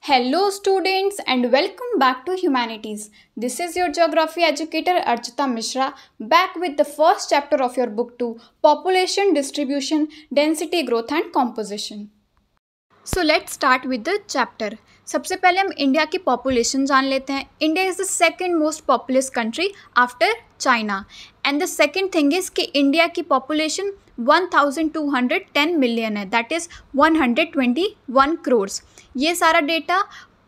Hello, students, and welcome back to Humanities. This is your geography educator Archita Mishra, back with the first chapter of your book 2 Population Distribution, Density, Growth, and Composition. So let's start with the chapter. सबसे पहले हम India की population जान लेते हैं. India is the second most populous country after China. And the second thing is कि India की population 1210 million है, दैट इज़ 121 करोर्स. ये सारा डेटा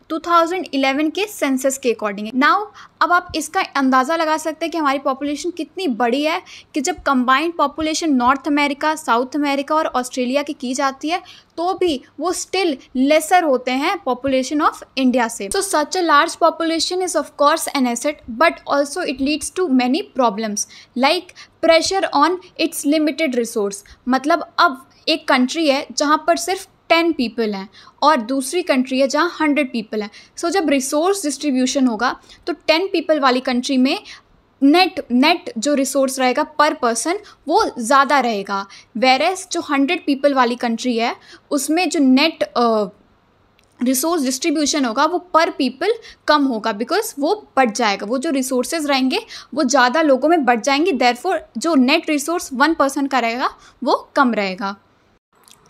2011 के सेंसस के अकॉर्डिंग है. नाउ अब आप इसका अंदाज़ा लगा सकते हैं कि हमारी पॉपुलेशन कितनी बड़ी है कि जब combined population north America, south America और ऑस्ट्रेलिया की जाती है तो भी वो स्टिल लेसर होते हैं पॉपुलेशन ऑफ इंडिया से. So such a large population is of course an asset, but also it leads to many problems like pressure on its limited resource. मतलब अब एक कंट्री है जहाँ पर सिर्फ 10 पीपल हैं और दूसरी कंट्री है जहाँ 100 पीपल हैं. सो जब रिसोर्स डिस्ट्रीब्यूशन होगा तो 10 पीपल वाली कंट्री में नेट जो रिसोर्स रहेगा पर पर्सन वो ज़्यादा रहेगा, वेरेस जो 100 पीपल वाली कंट्री है उसमें जो नेट रिसोर्स डिस्ट्रीब्यूशन होगा वो पर पीपल कम होगा, बिकॉज वो बढ़ जाएगा, वो जो रिसोर्सेज रहेंगे वो ज़्यादा लोगों में बढ़ जाएंगे, देयरफॉर जो नेट रिसोर्स 1 पर्सन का रहेगा वो कम रहेगा.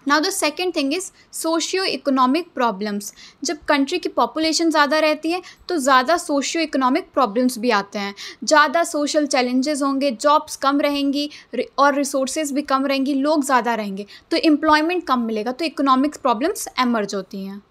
Now the second thing is socio economic problems. जब कंट्री की पॉपुलेशन ज़्यादा रहती है तो ज़्यादा सोशियो इकोनॉमिक प्रॉब्लम्स भी आते हैं, ज़्यादा सोशल चैलेंजेस होंगे, जॉब्स कम रहेंगी और रिसोर्सेज भी कम रहेंगी, लोग ज़्यादा रहेंगे तो एम्प्लॉयमेंट कम मिलेगा, तो इकोनॉमिक प्रॉब्लम्स एमर्ज होती हैं.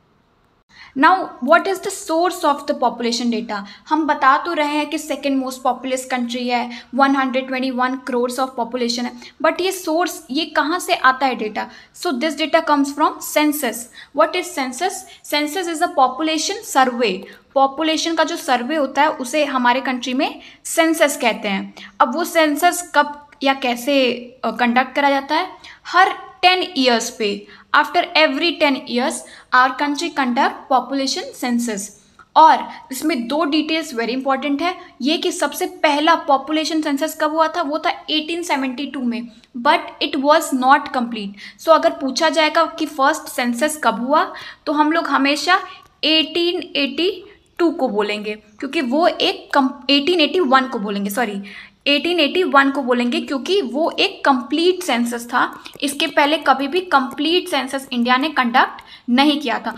Now what is the source of the population data. हम बता तो रहे हैं कि सेकेंड मोस्ट पॉपुलस कंट्री है, 121 करोर्स ऑफ पॉपुलेशन है, बट ये सोर्स ये कहाँ से आता है data. So this data comes from census. What is census? Census is a population survey. Population का जो सर्वे होता है उसे हमारे कंट्री में सेंसस कहते हैं. अब वो सेंसस कब या कैसे कंडक्ट करा जाता है? हर 10 ईयर्स पे, after every 10 years our country conduct population census. और इसमें 2 डिटेल्स वेरी इंपॉर्टेंट है. ये कि सबसे पहला पॉपुलेशन सेंसस कब हुआ था? वो था 1872 में, but it was not complete. So अगर पूछा जाएगा कि फर्स्ट सेंसस कब हुआ तो हम लोग हमेशा 1882 को बोलेंगे, क्योंकि वो एक 1881 को बोलेंगे, सॉरी 1881 को बोलेंगे, क्योंकि वो एक कंप्लीट सेंसस था. इसके पहले कभी भी कंप्लीट सेंसस इंडिया ने कंडक्ट नहीं किया था.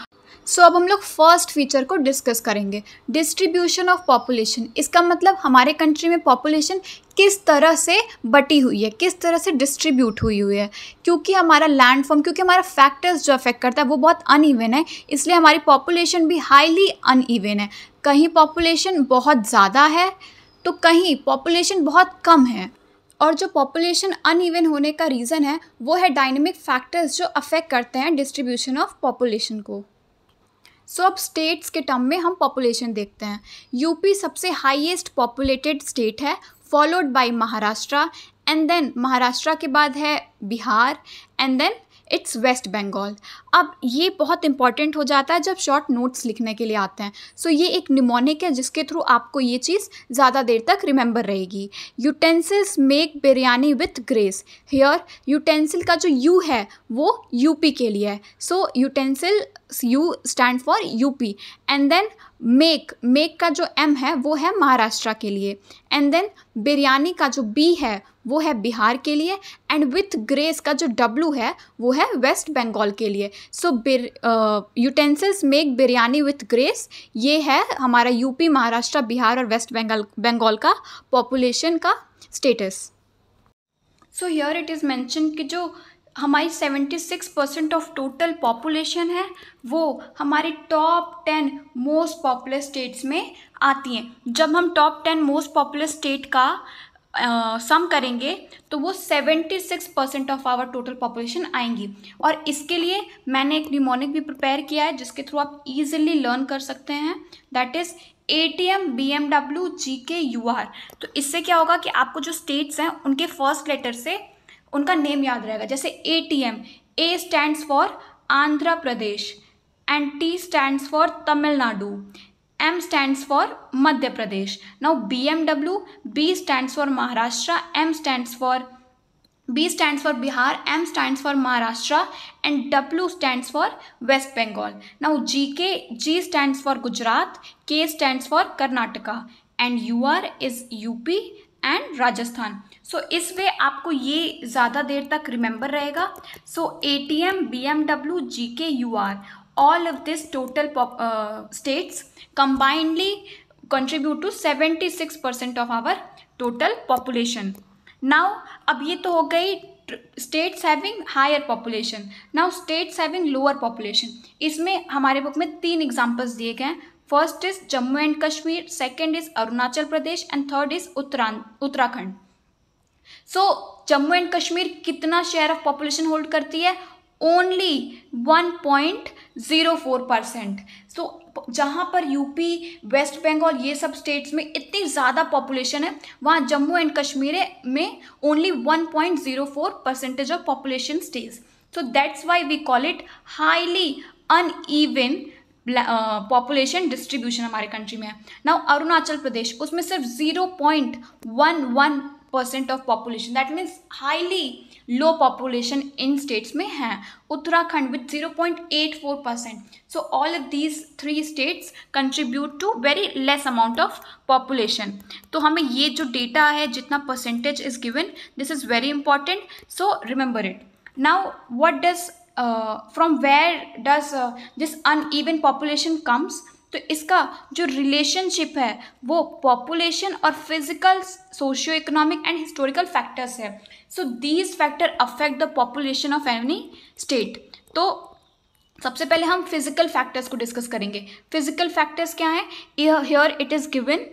सो अब हम लोग फर्स्ट फीचर को डिस्कस करेंगे, डिस्ट्रीब्यूशन ऑफ पॉपुलेशन. इसका मतलब हमारे कंट्री में पॉपुलेशन किस तरह से बटी हुई है, किस तरह से डिस्ट्रीब्यूट हुई है. क्योंकि हमारा लैंड फॉर्म, क्योंकि हमारा फैक्टर्स जो अफेक्ट करता है वो बहुत अनइवन है, इसलिए हमारी पॉपुलेशन भी हाईली अनइवन है. कहीं पॉपुलेशन बहुत ज़्यादा है तो कहीं पॉपुलेशन बहुत कम है. और जो पॉपुलेशन अनइवन होने का रीज़न है वो है डायनेमिक फैक्टर्स जो अफेक्ट करते हैं डिस्ट्रीब्यूशन ऑफ पॉपुलेशन को. सो अब स्टेट्स के टर्म में हम पॉपुलेशन देखते हैं. यूपी सबसे हाईएस्ट पॉपुलेटेड स्टेट है, followed by Maharashtra, and then Maharashtra के बाद है Bihar, and then it's West Bengal. अब ये बहुत इंपॉर्टेंट हो जाता है जब शॉर्ट नोट्स लिखने के लिए आते हैं. सो ये एक निमोनिक है जिसके थ्रू आपको ये चीज़ ज़्यादा देर तक रिमेंबर रहेगी. Utensils make biryani with grace. Here utensil का जो यू है वो यूपी के लिए है. So utensil U stand for UP, and then make का जो एम है वो है महाराष्ट्र के लिए, एंड देन बिरयानी का जो बी है वो है बिहार के लिए, एंड विथ ग्रेस का जो डब्लू है वो है वेस्ट बंगाल के लिए. So utensils make biryani with grace, ये है हमारा यूपी, महाराष्ट्र, बिहार और वेस्ट बंगाल का पॉपुलेशन का status. So here it is mention कि जो हमारी 76% ऑफ टोटल पॉपुलेशन है वो हमारी टॉप 10 मोस्ट पॉपुलस स्टेट्स में आती हैं. जब हम टॉप 10 मोस्ट पॉपुलस स्टेट का सम करेंगे तो वो 76% ऑफ आवर टोटल पॉपुलेशन आएंगी. और इसके लिए मैंने एक निमोनिक भी प्रिपेयर किया है जिसके थ्रू आप इजीली लर्न कर सकते हैं, that is ATM BMW GK UR. तो इससे क्या होगा कि आपको जो स्टेट्स हैं उनके फर्स्ट लेटर से उनका नेम याद रहेगा. जैसे ATM, A stands for Andhra Pradesh, and T stands for Tamil Nadu, M stands for Madhya Pradesh. Now BMW, B stands for Maharashtra, M stands for B stands for Bihar, M stands for Maharashtra, and W stands for West Bengal. Now G stands for Gujarat, K stands for Karnataka, and UR is UP and Rajasthan. So इस वे आपको ये ज़्यादा देर तक remember रहेगा. So ATM, BMW, GK, UR, all of this total states combinedly contribute to 76% of our total population. Now अब ये तो हो गई states having higher population. Now states having lower population. इसमें हमारे बुक में 3 एग्जांपल्स दिए गए हैं. First is Jammu and Kashmir, second is Arunachal Pradesh and third is Uttarakhand. So Jammu and Kashmir कितना शेयर ऑफ पॉपुलेशन होल्ड करती है? ओनली 1.04%. सो जहाँ पर यूपी, वेस्ट बंगाल ये सब स्टेट्स में इतनी ज़्यादा पॉपुलेशन है, वहाँ जम्मू एंड कश्मीर में only 1.04% of population stage. So that's why we call it highly uneven population distribution हमारे कंट्री में है. नाउ अरुणाचल प्रदेश, उसमें सिर्फ 0.11% of population, that means highly low population in states में है. Uttarakhand with 0.84%. So all of these 3 states contribute to very less amount of population. तो हमें ये जो डेटा है, जितना percentage is given, this is very important. So remember it. Now what does from where does this uneven population comes? तो इसका जो relationship है वो पॉपुलेशन और physical, socio economic and historical factors है. So these factor affect the population of any state. तो सबसे पहले हम फिजिकल फैक्टर्स को डिस्कस करेंगे. फिजिकल फैक्टर्स क्या हैं? Here it is given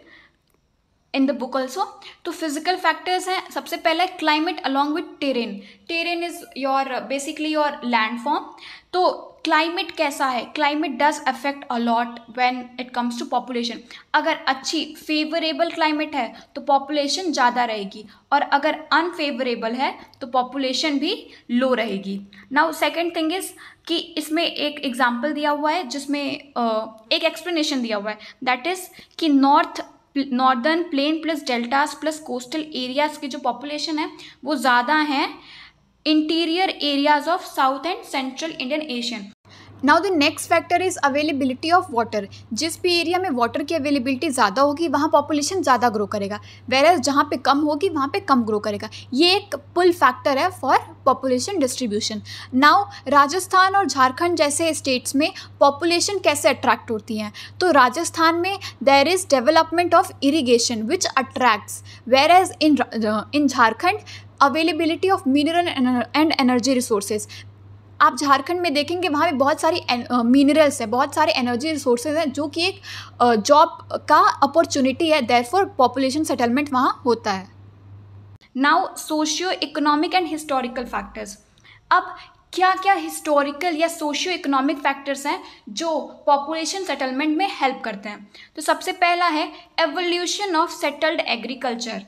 in the book also. तो फिजिकल फैक्टर्स हैं, सबसे पहला climate along with terrain. Terrain is your basically your land form. तो क्लाइमेट कैसा है? Climate does affect a lot when it comes to population. अगर अच्छी favourable climate है तो पॉपुलेशन ज़्यादा रहेगी, और अगर अनफेवरेबल है तो पॉपुलेशन भी लो रहेगी. नाउ सेकेंड थिंग इज कि इसमें एक एग्जाम्पल दिया हुआ है जिसमें एक एक्सप्लेनेशन दिया हुआ है, दैट इज़ कि northern plain plus deltas plus coastal areas की जो पॉपुलेशन है वो ज़्यादा हैं interior areas of south and central Indian Asian. Now the next factor is availability of water. जिस भी एरिया में वाटर की अवेलेबिलिटी ज़्यादा होगी वहाँ पॉपुलेशन ज़्यादा ग्रो करेगा, वेरएज जहाँ पे कम होगी वहाँ पे कम ग्रो करेगा. ये एक पुल फैक्टर है for population distribution. Now Rajasthan और झारखंड जैसे स्टेट्स में पॉपुलेशन कैसे अट्रैक्ट होती हैं? तो राजस्थान में there is development of irrigation which attracts, whereas in Jharkhand availability of mineral and energy resources. आप झारखंड में देखेंगे वहाँ पे बहुत सारी मिनरल्स है, बहुत सारे एनर्जी रिसोर्सेज हैं, जो कि एक जॉब का अपॉर्चुनिटी है, देयरफॉर पॉपुलेशन सेटलमेंट वहाँ होता है. Now socio economic and historical factors. अब क्या क्या हिस्टोरिकल या सोशियो इकोनॉमिक फैक्टर्स हैं जो पॉपुलेशन सेटलमेंट में हेल्प करते हैं? तो सबसे पहला है एवोल्यूशन ऑफ सेटल्ड एग्रीकल्चर.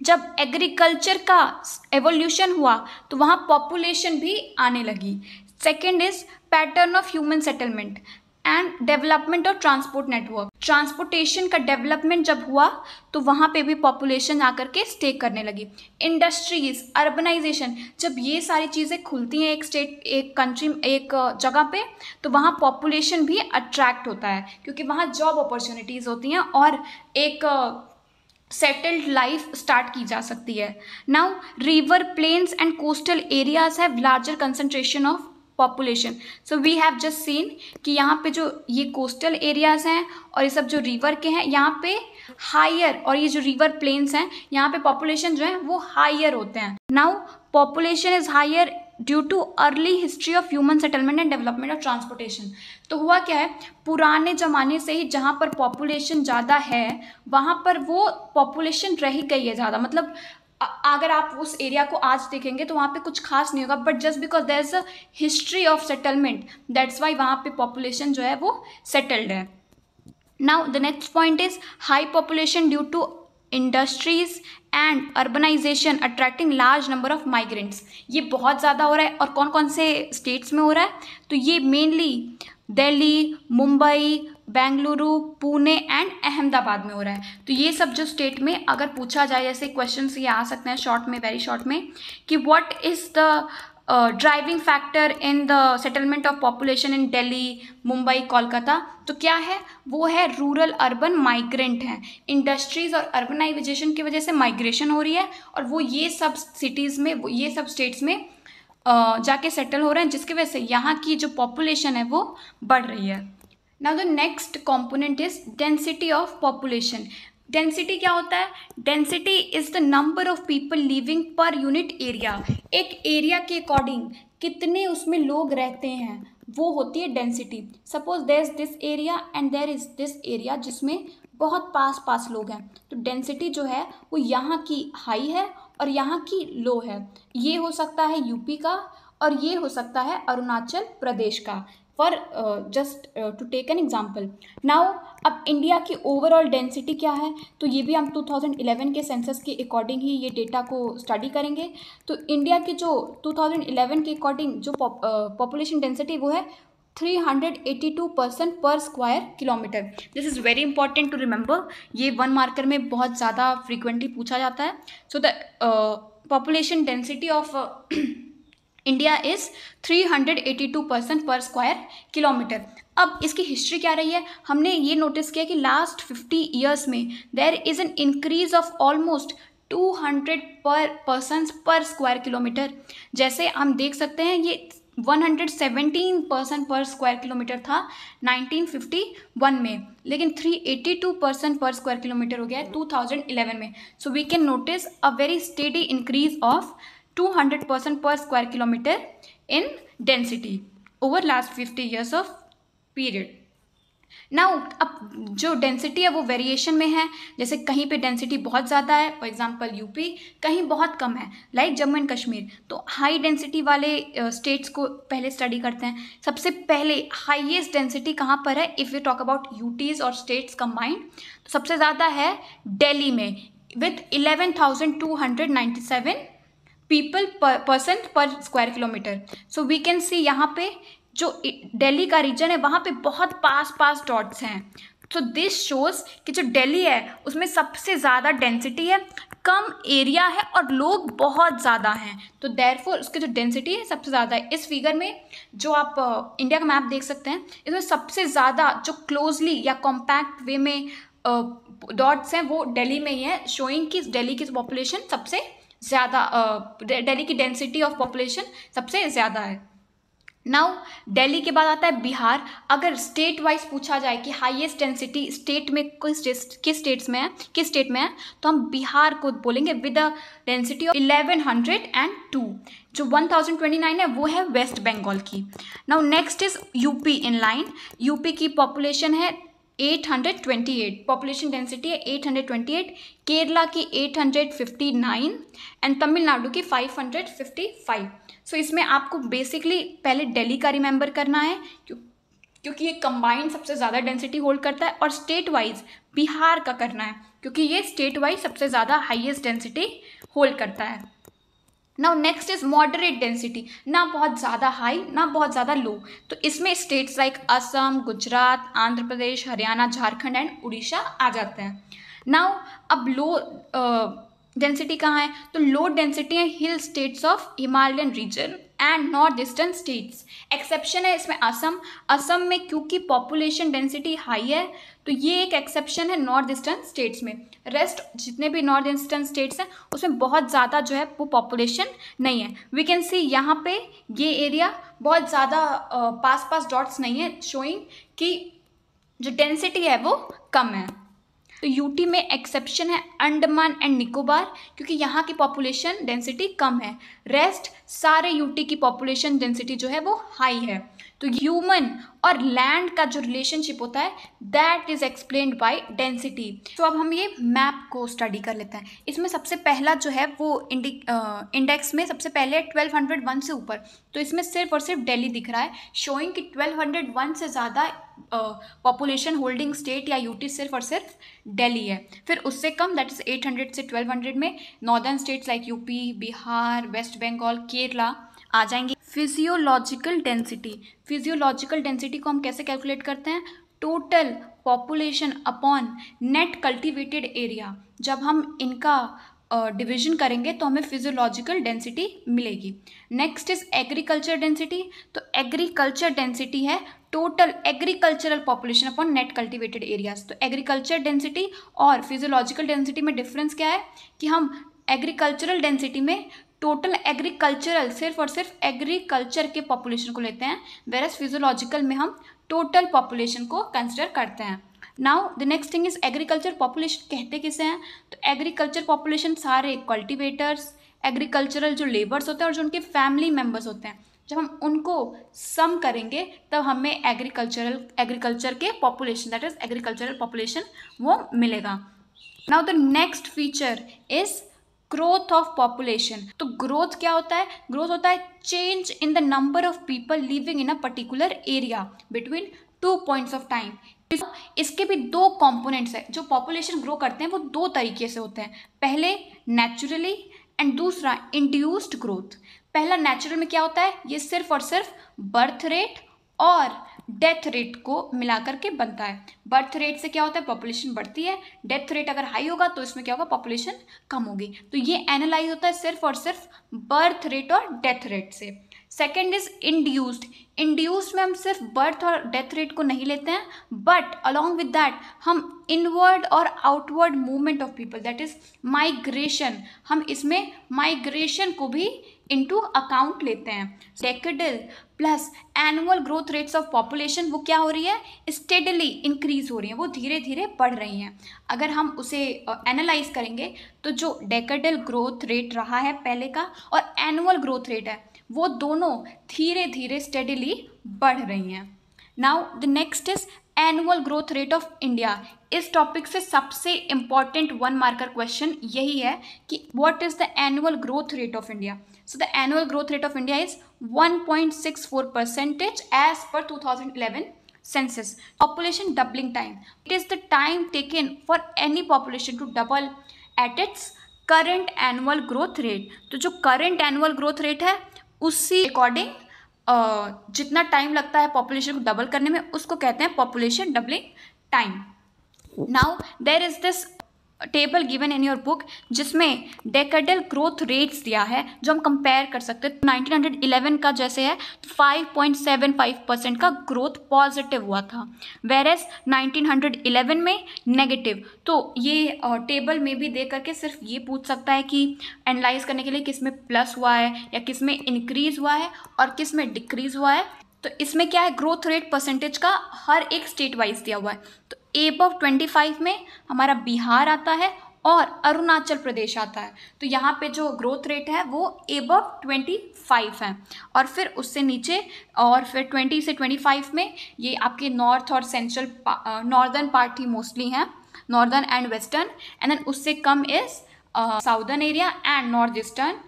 जब एग्रीकल्चर का एवोल्यूशन हुआ तो वहाँ पॉपुलेशन भी आने लगी. Second is pattern of human settlement and development of transport network. Transportation का डेवलपमेंट जब हुआ तो वहाँ पे भी पॉपुलेशन आकर के स्टे करने लगी. इंडस्ट्रीज, अर्बनाइजेशन, जब ये सारी चीज़ें खुलती हैं एक स्टेट, एक कंट्री, एक जगह पे, तो वहाँ पॉपुलेशन भी अट्रैक्ट होता है क्योंकि वहाँ जॉब अपॉर्चुनिटीज़ होती हैं और एक सेटल्ड लाइफ स्टार्ट की जा सकती है. Now river, plains and coastal areas have larger concentration of population. So we have just seen कि यहाँ पे जो ये कोस्टल एरियाज हैं और ये सब जो रिवर के हैं यहाँ पे हायर, और ये जो रिवर प्लेन्स हैं यहाँ पे पॉपुलेशन जो है वो हायर होते हैं. Now population is higher due to early history of human settlement and development of transportation. तो हुआ क्या है, पुराने ज़माने से ही जहाँ पर पॉपुलेशन ज़्यादा है वहाँ पर वो पॉपुलेशन रह गई है ज़्यादा. मतलब अगर आप उस एरिया को आज देखेंगे तो वहाँ पे कुछ खास नहीं होगा, but just because there is a history of settlement, that's why वहाँ पे पॉपुलेशन जो है वो सेटल्ड है. Now the next point is high population due to industries and urbanization attracting large number of migrants. ये बहुत ज़्यादा हो रहा है. और कौन कौन से स्टेट्स में हो रहा है? तो ये मेनली दिल्ली, मुंबई, बेंगलुरु, पुणे एंड अहमदाबाद में हो रहा है। तो ये सब जो स्टेट में अगर पूछा जाए, जैसे क्वेश्चन ये आ सकते हैं शॉर्ट में, वेरी शॉर्ट में, कि what is the driving factor in the settlement of population in Delhi, Mumbai, Kolkata, तो क्या है वो है रूरल अर्बन माइग्रेंट हैं। इंडस्ट्रीज और अर्बनाइजेशन की वजह से माइग्रेशन हो रही है और वो ये सब सिटीज़ में, ये सब स्टेट्स में जाके सेटल हो रहे हैं, जिसकी वजह से यहाँ की जो पॉपुलेशन है वो बढ़ रही है। Now the next component is density of population. Density क्या होता है? Density is the number of people living per unit area. एक एरिया के अकॉर्डिंग कितने उसमें लोग रहते हैं वो होती है density. Suppose there is this area and there is this area जिसमें बहुत पास पास लोग हैं, तो डेंसिटी जो है वो यहाँ की हाई है और यहाँ की लो है। ये हो सकता है यूपी का और ये हो सकता है अरुणाचल प्रदेश का, for just to take an example. Now अब इंडिया की ओवरऑल डेंसिटी क्या है, तो ये भी हम 2011 के सेंसस के अकॉर्डिंग ही ये डेटा को स्टडी करेंगे। तो इंडिया की जो 2011 के अकॉर्डिंग जो पॉपुलेशन डेंसिटी वो है 382 person per square kilometre. This is very important to remember, ये 1 मार्कर में बहुत ज़्यादा फ्रीक्वेंटली पूछा जाता है। So the population density of India is 382 person per square kilometre. अब इसकी हिस्ट्री क्या रही है, हमने ये नोटिस किया कि लास्ट 50 ईयर्स में there is an increase of almost 200 persons per square kilometre. जैसे हम देख सकते हैं ये 117 पर्सन पर स्क्वायर किलोमीटर था 1951 में, लेकिन 382 पर्सन पर स्क्वायर किलोमीटर हो गया है 2011 में। So we can notice a very steady increase of 200 person per square kilometre in density over last 50 years of period. Now अब जो डेंसिटी है वो वेरिएशन में है, जैसे कहीं पे डेंसिटी बहुत ज़्यादा है, फॉर एग्जांपल यूपी, कहीं बहुत कम है लाइक जम्मू एंड कश्मीर। तो हाई डेंसिटी वाले स्टेट्स को पहले स्टडी करते हैं। सबसे पहले हाईएस्ट डेंसिटी कहाँ पर है, if you talk about UTs और स्टेट्स कंबाइंड, तो सबसे ज़्यादा है दिल्ली में with 11,297 people person per square kilometre. So we can see यहाँ पे जो दिल्ली का रीजन है वहाँ पे बहुत पास पास डॉट्स हैं। सो दिस शोज कि जो दिल्ली है उसमें सबसे ज़्यादा डेंसिटी है, कम एरिया है और लोग बहुत ज़्यादा हैं, तो देयरफॉर उसकी जो डेंसिटी है सबसे ज़्यादा है। इस फिगर में जो आप इंडिया का मैप देख सकते हैं, इसमें सबसे ज़्यादा जो क्लोजली या कॉम्पैक्ट वे में डॉट्स हैं वो दिल्ली में ही है, शोइंग कि दिल्ली की पॉपुलेशन सबसे ज़्यादा, दिल्ली की डेंसिटी ऑफ पॉपुलेशन सबसे ज़्यादा है। नाउ दिल्ली के बाद आता है बिहार। अगर स्टेट वाइज पूछा जाए कि हाईएस्ट डेंसिटी स्टेट में किस स्टेट में है, तो हम बिहार को बोलेंगे विद अ डेंसिटी ऑफ 1102। जो 1029 है वो है वेस्ट बंगाल की। Now next is UP in line. UP की पॉपुलेशन है 828, पॉपुलेशन डेंसिटी है 828, केरला की 859 एंड तमिलनाडु की 555। सो इसमें आपको बेसिकली पहले दिल्ली का रिमेंबर करना है क्योंकि ये कंबाइंड सबसे ज़्यादा डेंसिटी होल्ड करता है, और स्टेट वाइज बिहार का करना है क्योंकि ये स्टेट वाइज सबसे ज़्यादा हाईएस्ट डेंसिटी होल्ड करता है। Now next is moderate density, ना बहुत ज़्यादा हाई ना बहुत ज़्यादा लो। तो इसमें states like Assam, Gujarat, Andhra Pradesh, Haryana, Jharkhand and Orissa आ जाते हैं। नाउ अब लो डेंसिटी कहाँ है, तो लो डेंसिटी है hill states of Himalayan region and north eastern states. Exception है इसमें असम। असम में क्योंकि पॉपुलेशन डेंसिटी हाई है तो ये एक एक्सेप्शन है नॉर्थ ईस्टर्न स्टेट्स में। रेस्ट जितने भी नॉर्थ ईस्टर्न स्टेट्स हैं उसमें बहुत ज़्यादा जो है वो पॉपुलेशन नहीं है। वी कैन सी यहाँ पे ये एरिया बहुत ज़्यादा पास पास डॉट्स नहीं है, शोइंग कि जो डेंसिटी है वो कम है। तो यूटी में एक्सेप्शन है अंडमान एंड निकोबार क्योंकि यहाँ की पॉपुलेशन डेंसिटी कम है। रेस्ट सारे यूटी की पॉपुलेशन डेंसिटी जो है वो हाई है। तो ह्यूमन और लैंड का जो रिलेशनशिप होता है that is explained by density. तो अब हम ये मैप को स्टडी कर लेते हैं। इसमें सबसे पहला जो है वो इंडेक्स में सबसे पहले 1201 से ऊपर, तो इसमें सिर्फ और सिर्फ दिल्ली दिख रहा है, शोइंग कि 1201 से ज़्यादा पॉपुलेशन होल्डिंग स्टेट या यूटी सिर्फ और सिर्फ दिल्ली है। फिर उससे कम दैट इज 800 से 1200 में northern states like UP, Bihar, waste Bengal, Kerala आ जाएंगे। फिजियोलॉजिकल डेंसिटी को हम कैसे कैलकुलेट करते हैं, total population upon net cultivated area, जब हम इनका डिवीजन करेंगे तो हमें फिजियोलॉजिकल डेंसिटी मिलेगी। Next is agriculture density. तो एग्रीकल्चर डेंसिटी है total agricultural population upon net cultivated areas. तो एग्रीकल्चर डेंसिटी और फिजियोलॉजिकल डेंसिटी में डिफरेंस क्या है कि हम एग्रीकल्चरल डेंसिटी में टोटल एग्रीकल्चरल सिर्फ और सिर्फ एग्रीकल्चर के पॉपुलेशन को लेते हैं, वेरस फिजियोलॉजिकल में हम टोटल पॉपुलेशन को कंसिडर करते हैं। Now the next thing is agriculture population कहते किसे हैं? तो एग्रीकल्चर पॉपुलेशन सारे कल्टिवेटर्स, एग्रीकल्चरल जो लेबर्स होते हैं और जो उनके फैमिली मेम्बर्स होते हैं, जब हम उनको सम करेंगे तब हमें एग्रीकल्चर के population that is agricultural population वो मिलेगा। Now the next feature is growth of population. तो ग्रोथ क्या होता है? ग्रोथ होता है change in the number of people living in a particular area between 2 points of time. इसके भी दो कंपोनेंट्स है। जो पॉपुलेशन ग्रो करते हैं वो दो तरीके से होते हैं, पहले नेचुरली एंड दूसरा इंड्यूस्ड ग्रोथ। पहला नेचुरल में क्या होता है? ये सिर्फ और सिर्फ बर्थ रेट और डेथ रेट को मिलाकर के बनता है। बर्थ रेट से क्या होता है? पॉपुलेशन बढ़ती है। डेथ रेट अगर हाई होगा तो इसमें क्या होगा? पॉपुलेशन कम होगी। तो ये एनालाइज होता है सिर्फ और सिर्फ बर्थ रेट और डेथ रेट से। Second is induced. इंड्यूस्ड में हम सिर्फ बर्थ और डेथ रेट को नहीं लेते हैं, बट अलॉन्ग विद दैट हम इनवर्ड और outward movement of people that is migration, हम इसमें माइग्रेशन को भी इनटू अकाउंट लेते हैं। Decadal plus annual growth rates of population वो क्या हो रही है? स्टेडली इंक्रीज हो रही है, वो धीरे धीरे बढ़ रही हैं। अगर हम उसे एनालाइज करेंगे तो जो डेकेडल ग्रोथ रेट रहा है पहले का और एनुअल ग्रोथ रेट है वो दोनों धीरे धीरे स्टेडली बढ़ रही हैं। Now the next is annual growth rate of India. इस टॉपिक से सबसे इंपॉर्टेंट 1 मार्कर क्वेश्चन यही है कि what is the annual growth rate of India. So the annual growth rate of India is 1.64% as per 2011 census. Population doubling time. It is the time taken for any population to double at its current annual growth rate. तो जो current annual growth rate है उसी according जितना time लगता है population को double करने में उसको कहते हैं population doubling time. Now there is this table given in your book जिसमें डेकेडल ग्रोथ रेट्स दिया है जो हम कंपेयर कर सकते हैं। 1911 का जैसे है 5.75% का ग्रोथ पॉजिटिव हुआ था, वेरेस 1911 में नेगेटिव। तो ये टेबल में भी दे करके सिर्फ ये पूछ सकता है कि एनालाइज करने के लिए किस में प्लस हुआ है या किस में इंक्रीज हुआ है और किस में डिक्रीज हुआ है। तो इसमें क्या है? ग्रोथ रेट परसेंटेज का हर एक स्टेट वाइज दिया हुआ है। तो एबव 25 में हमारा बिहार आता है और अरुणाचल प्रदेश आता है। तो यहाँ पे जो ग्रोथ रेट है वो एबव 25 है और फिर उससे नीचे और फिर 20 से 25 में ये आपके नॉर्थ और सेंट्रल नॉर्दर्न पार्ट ही मोस्टली हैं, northern and western, and then उससे कम is southern area and north eastern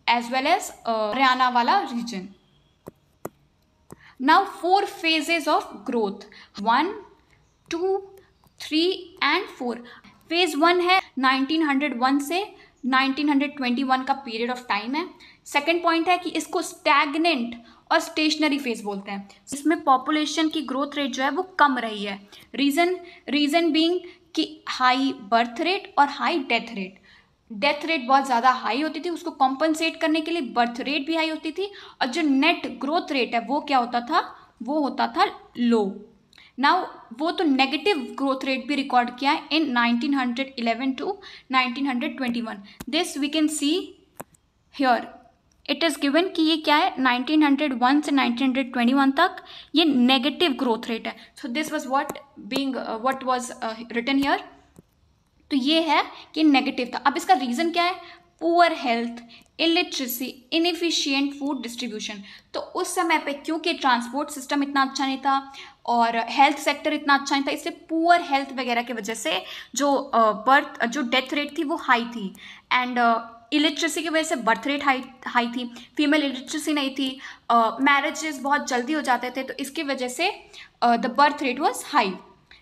as well as Haryana वाला region. Now 4 phases of growth 1, 2, 3 and 4. Phase 1 है 1901 से 1921 का पीरियड ऑफ टाइम है। सेकेंड पॉइंट है कि इसको स्टैगनेंट और स्टेशनरी फेज बोलते हैं। इसमें पॉपुलेशन की ग्रोथ रेट जो है वो कम रही है। रीजन बीइंग कि हाई बर्थ रेट और high death rate. Death rate बहुत ज़्यादा हाई होती थी, उसको कॉम्पनसेट करने के लिए बर्थ रेट भी हाई होती थी और जो नेट ग्रोथ रेट है वो क्या होता था? वो होता था लो। नाउ वो तो नेगेटिव ग्रोथ रेट भी रिकॉर्ड किया है in 1911 to 1921। This we can see here it is given कि ये क्या है 1901 से 1921 तक ये नेगेटिव ग्रोथ रेट है। So this was what was written here. तो ये है कि नेगेटिव था। अब इसका रीज़न क्या है? Poor health, illiteracy, inefficient food distribution. तो उस समय पे क्योंकि ट्रांसपोर्ट सिस्टम इतना अच्छा नहीं था और हेल्थ सेक्टर इतना अच्छा नहीं था, इससे पुअर हेल्थ वगैरह की वजह से जो डेथ रेट थी वो हाई थी एंड इलिटरेसी की वजह से बर्थ रेट हाई थी। फीमेल इलिटरेसी नहीं थी, मैरिजेस बहुत जल्दी हो जाते थे, तो इसकी वजह से the birth rate was high.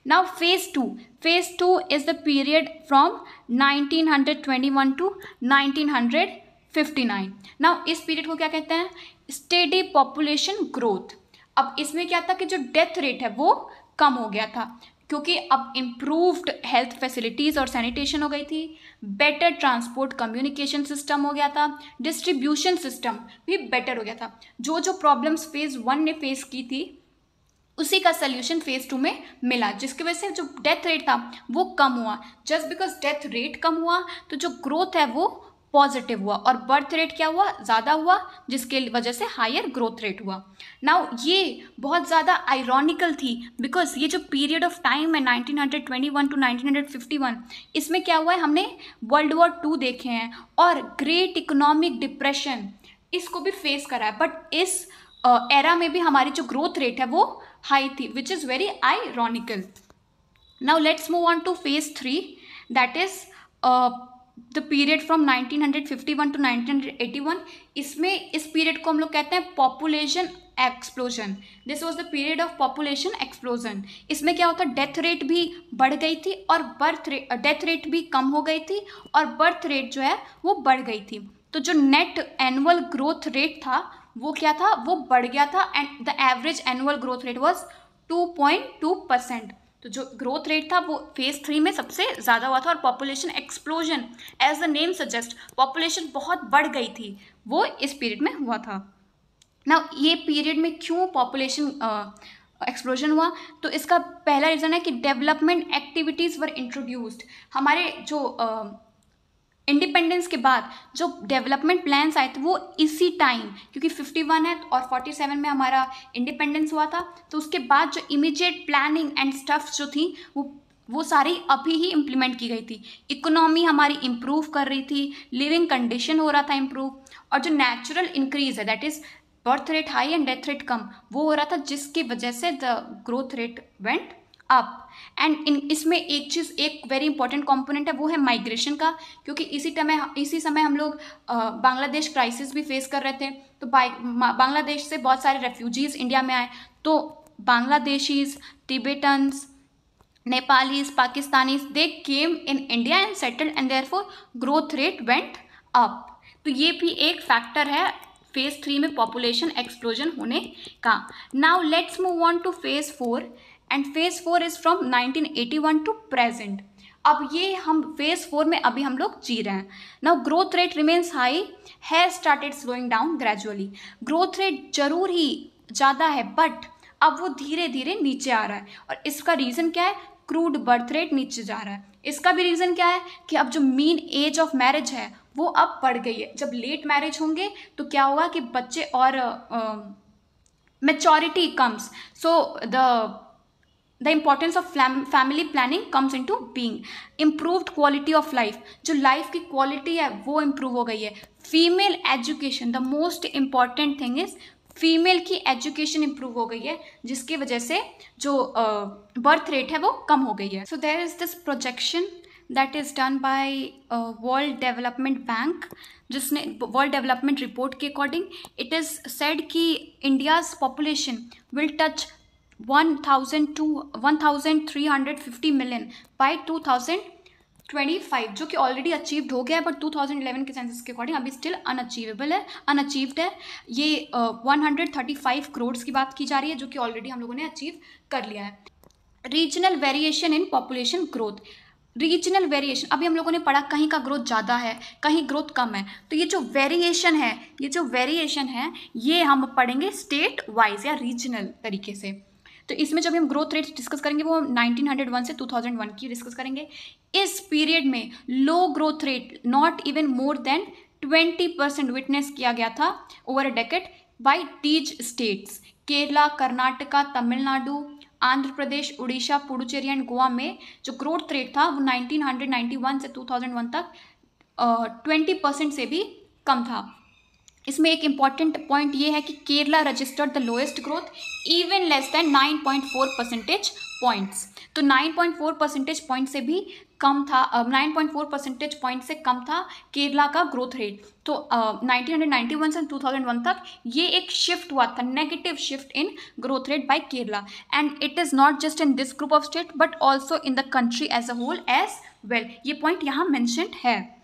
Now phase 2. Phase 2 is the period from 1921 to 1959. Now इस पीरियड को क्या कहते हैं? Steady population growth. अब इसमें क्या था कि जो डेथ रेट है वो कम हो गया था, क्योंकि अब इम्प्रूव्ड हेल्थ फैसिलिटीज़ और सैनिटेशन हो गई थी, बेटर ट्रांसपोर्ट कम्युनिकेशन सिस्टम हो गया था, डिस्ट्रीब्यूशन सिस्टम भी बेटर हो गया था। जो जो प्रॉब्लम्स फेज़ 1 ने फेस की थी उसी का सोल्यूशन फेज़ 2 में मिला, जिसकी वजह से जो डेथ रेट था वो कम हुआ। जस्ट बिकॉज डेथ रेट कम हुआ तो जो ग्रोथ है वो पॉजिटिव हुआ, और बर्थ रेट क्या हुआ, ज़्यादा हुआ, जिसके वजह से हायर ग्रोथ रेट हुआ। नाउ ये बहुत ज़्यादा आयरॉनिकल थी, बिकॉज ये जो पीरियड ऑफ टाइम है 1921 टू 1951, इसमें क्या हुआ है, हमने वर्ल्ड वॉर 2 देखे हैं और ग्रेट इकोनॉमिक डिप्रेशन इसको भी फेस करा है, बट इस एरा में भी हमारी जो ग्रोथ रेट है वो हाई थी, which is very ironical. Now let's move on to phase 3, that is the period from 1951 to 1981। इसमें इस पीरियड को हम लोग कहते हैं population explosion. This was the period of population explosion. इसमें क्या होता है, डेथ रेट भी बढ़ गई थी और डेथ रेट भी कम हो गई थी और बर्थ रेट जो है वो बढ़ गई थी। तो जो नेट एनुअल ग्रोथ रेट था वो क्या था, वो बढ़ गया था, and the average annual growth rate was 2.2%। तो जो ग्रोथ रेट था वो फेज 3 में सबसे ज़्यादा हुआ था, और population explosion as the name suggest, population बहुत बढ़ गई थी, वो इस पीरियड में हुआ था। ना ये पीरियड में क्यों पॉपुलेशन एक्सप्लोजन हुआ, तो इसका पहला रीज़न है कि डेवलपमेंट एक्टिविटीज़ वर इंट्रोड्यूस्ड। हमारे जो इंडिपेंडेंस के बाद जो डेवलपमेंट प्लान्स आए थे वो इसी टाइम, क्योंकि 51 है और 47 में हमारा इंडिपेंडेंस हुआ था, तो उसके बाद जो इमीडिएट प्लानिंग एंड स्टफ्स जो थी वो सारी अभी ही इम्प्लीमेंट की गई थी। इकोनॉमी हमारी इम्प्रूव कर रही थी, लिविंग कंडीशन हो रहा था इम्प्रूव, और जो नेचुरल इंक्रीज है that is birth rate high and death rate कम, वो हो रहा था, जिसकी वजह से the growth rate went up. And इसमें एक वेरी इंपॉर्टेंट कंपोनेंट है, वो है माइग्रेशन का, क्योंकि इसी समय हम लोग बांग्लादेश क्राइसिस भी फेस कर रहे थे, तो बांग्लादेश से बहुत सारे रेफ्यूजीज़ इंडिया में आए, तो Bangladeshis, Tibetans, Nepalese, Pakistanis, they came in India and settled and therefore growth rate went up. तो ये भी एक फैक्टर है फेज 3 में पॉपुलेशन एक्सप्लोजन होने का। Now let's move on to phase 4, and phase 4 is from 1981 to present. अब ये हम फेज 4 में अभी हम लोग जी रहे हैं। Now growth rate remains high, has started slowing down gradually. Growth rate जरूर ही ज़्यादा है, बट अब वो धीरे धीरे नीचे आ रहा है, और इसका रीज़न क्या है, क्रूड बर्थ रेट नीचे जा रहा है। इसका भी रीज़न क्या है कि अब जो मीन एज ऑफ मैरिज है वो अब बढ़ गई है। जब लेट मैरिज होंगे तो क्या होगा कि बच्चे और maturity comes, so the importance of family planning comes into being. Improved quality of life, जो लाइफ की क्वालिटी है वो इम्प्रूव हो गई है। Female education, the most important thing is female की एजुकेशन इम्प्रूव हो गई है, जिसकी वजह से जो बर्थ रेट है वो कम हो गई है। So there is this projection that is done by world development bank, जिसने वर्ल्ड डेवलपमेंट रिपोर्ट के अकॉर्डिंग इट इज़ सेड कि India's population will touch 1,000 to 1,350 million by 2025, जो कि ऑलरेडी अचीव्ड हो गया है, बट 2011 के सेंसस के अकॉर्डिंग अभी स्टिल अनअचीव्ड है। ये 135 करोड़ की बात की जा रही है, जो कि ऑलरेडी हम लोगों ने अचीव कर लिया है। Regional variation in population growth, regional variation अभी हम लोगों ने पढ़ा, कहीं का ग्रोथ ज़्यादा है, कहीं ग्रोथ कम है, तो ये जो वेरिएशन है ये हम पढ़ेंगे स्टेट वाइज या रीजनल तरीके से। तो इसमें जब हम ग्रोथ रेट डिस्कस करेंगे वो 1901 से 2001 की डिस्कस करेंगे। इस पीरियड में low growth rate not even more than 20% witness किया गया था over a decade by these states, Kerala, Karnataka, Tamil Nadu, Andhra Pradesh, Orissa, Puducherry and Goa में जो ग्रोथ रेट था वो 1991 से 2001 तक 20% से भी कम था। इसमें एक इम्पॉर्टेंट पॉइंट ये है कि Kerala registered the lowest growth, even less than 9.4 percentage points. तो 9.4 परसेंटेज पॉइंट से भी कम था, 9.4 परसेंटेज पॉइंट से कम था केरला का ग्रोथ रेट। तो 1991 से 2001 तक ये एक शिफ्ट हुआ था, negative shift in growth rate by Kerala, and it is not just in this group of state but also in the country as a whole as well. ये पॉइंट यहाँ मैंशनड है।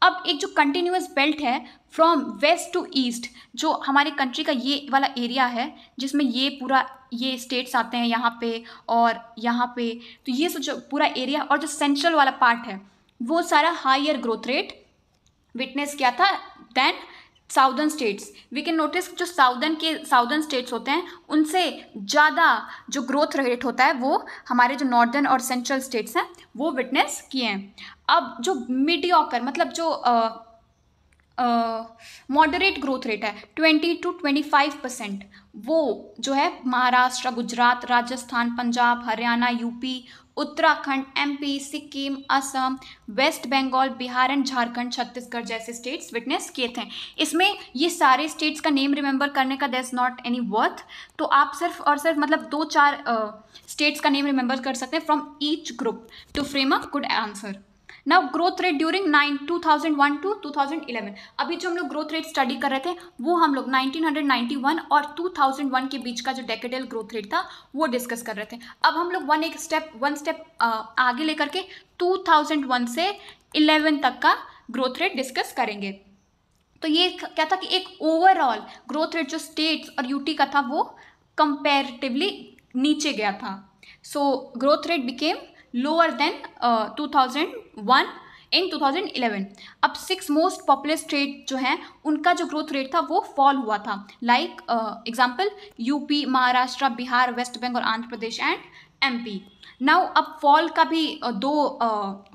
अब एक जो कंटिन्यूस बेल्ट है from west to east, जो हमारे country का ये वाला एरिया है, जिसमें ये पूरा ये स्टेट्स आते हैं यहाँ पे और यहाँ पे, तो ये जो पूरा एरिया और जो सेंट्रल वाला पार्ट है वो सारा हायर ग्रोथ रेट विटनेस किया था then southern states. We can notice जो साउदर्न स्टेट्स होते हैं उनसे ज़्यादा जो ग्रोथ रेट होता है वो हमारे जो नॉर्दर्न और सेंट्रल स्टेट्स हैं वो विटनेस किए हैं। अब जो मीडियोकर मतलब जो मॉडरेट ग्रोथ रेट है 20 to 25%, वो जो है Maharashtra, Gujarat, Rajasthan, Punjab, Haryana, UP, Uttarakhand, MP, Sikkim, Assam, west Bengal, Bihar and Jharkhand, Chhattisgarh जैसे स्टेट्स विटनेस किए थे। इसमें ये सारे स्टेट्स का नेम रिमेंबर करने का there is not any worth, तो आप सिर्फ और सिर्फ मतलब 2-4 स्टेट्स का नेम रिमेंबर कर सकते हैं from each group to frame a good answer. Now growth rate during 2001 to 2011, अभी जो हम लोग ग्रोथ रेट स्टडी कर रहे थे वो हम लोग 1991 और 2001 के बीच का जो डेकेडल ग्रोथ रेट था वो डिस्कस कर रहे थे। अब हम लोग वन स्टेप आगे लेकर के 2001 से 11 तक का ग्रोथ रेट डिस्कस करेंगे। तो ये क्या था कि एक ओवरऑल ग्रोथ रेट जो स्टेट्स और यूटी का था वो कंपेरेटिवली नीचे गया था। So growth rate became lower than 2001 इन 2011। अब 6 मोस्ट पॉपुलर स्टेट जो हैं उनका जो ग्रोथ रेट था वो फॉल हुआ था, like example UP, Maharashtra, Bihar, waste Bengal, Andhra Pradesh and MP. Now अब फॉल का भी दो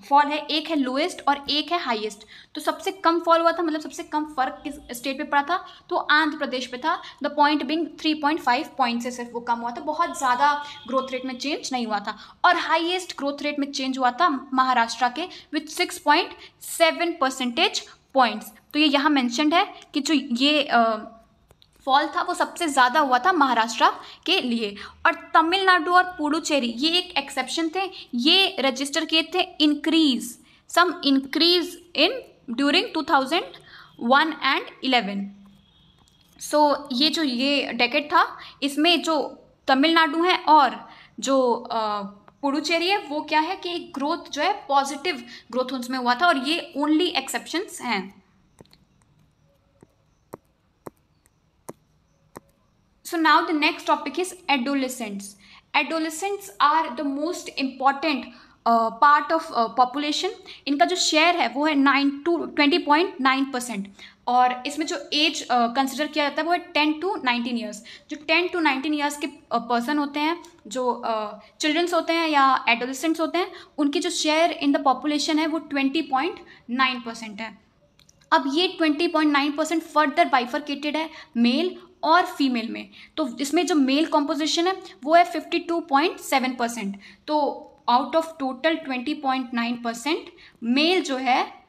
फॉल है, एक है लोएस्ट और एक है हाईएस्ट। तो सबसे कम फॉल हुआ था, मतलब सबसे कम फर्क किस स्टेट पे पड़ा था, तो आंध्र प्रदेश पे था। द पॉइंट बिंग 3.5 पॉइंट से सिर्फ वो कम हुआ था, बहुत ज़्यादा ग्रोथ रेट में चेंज नहीं हुआ था। और हाईएस्ट ग्रोथ रेट में चेंज हुआ था महाराष्ट्र के विथ 6.7 परसेंटेज पॉइंट्स। तो ये यहाँ मैंशनड है कि जो ये फॉल था वो सबसे ज़्यादा हुआ था महाराष्ट्र के लिए। और तमिलनाडु और पुडुचेरी ये एक एक्सेप्शन थे, ये रजिस्टर किए थे सम इंक्रीज इन ड्यूरिंग 2001 and 11। सो ये डेकेड था, इसमें जो तमिलनाडु है और जो पुडुचेरी है वो क्या है कि ग्रोथ जो है पॉजिटिव ग्रोथ उसमें हुआ था, और ये ओनली एक्सेप्शंस हैं। So now the next topic is adolescents. Adolescents are the most important part of population. इनका जो शेयर है वो है 20.9%, और इसमें जो एज कंसिडर किया जाता है वो है 10 to 19 ईयर्स। जो 10 to 19 ईयर्स के पर्सन होते हैं, जो चिल्ड्रंस होते हैं या एडोलेसेंट्स होते हैं, उनकी जो शेयर इन द पॉपुलेशन है वो 20.9% है। अब ये 20.9% फर्दर बाइफरकेटेड है मेल और फीमेल में। तो इसमें जो मेल कॉम्पोजिशन है वो है 52.7%। तो आउट ऑफ टोटल 20.9% मेल जो है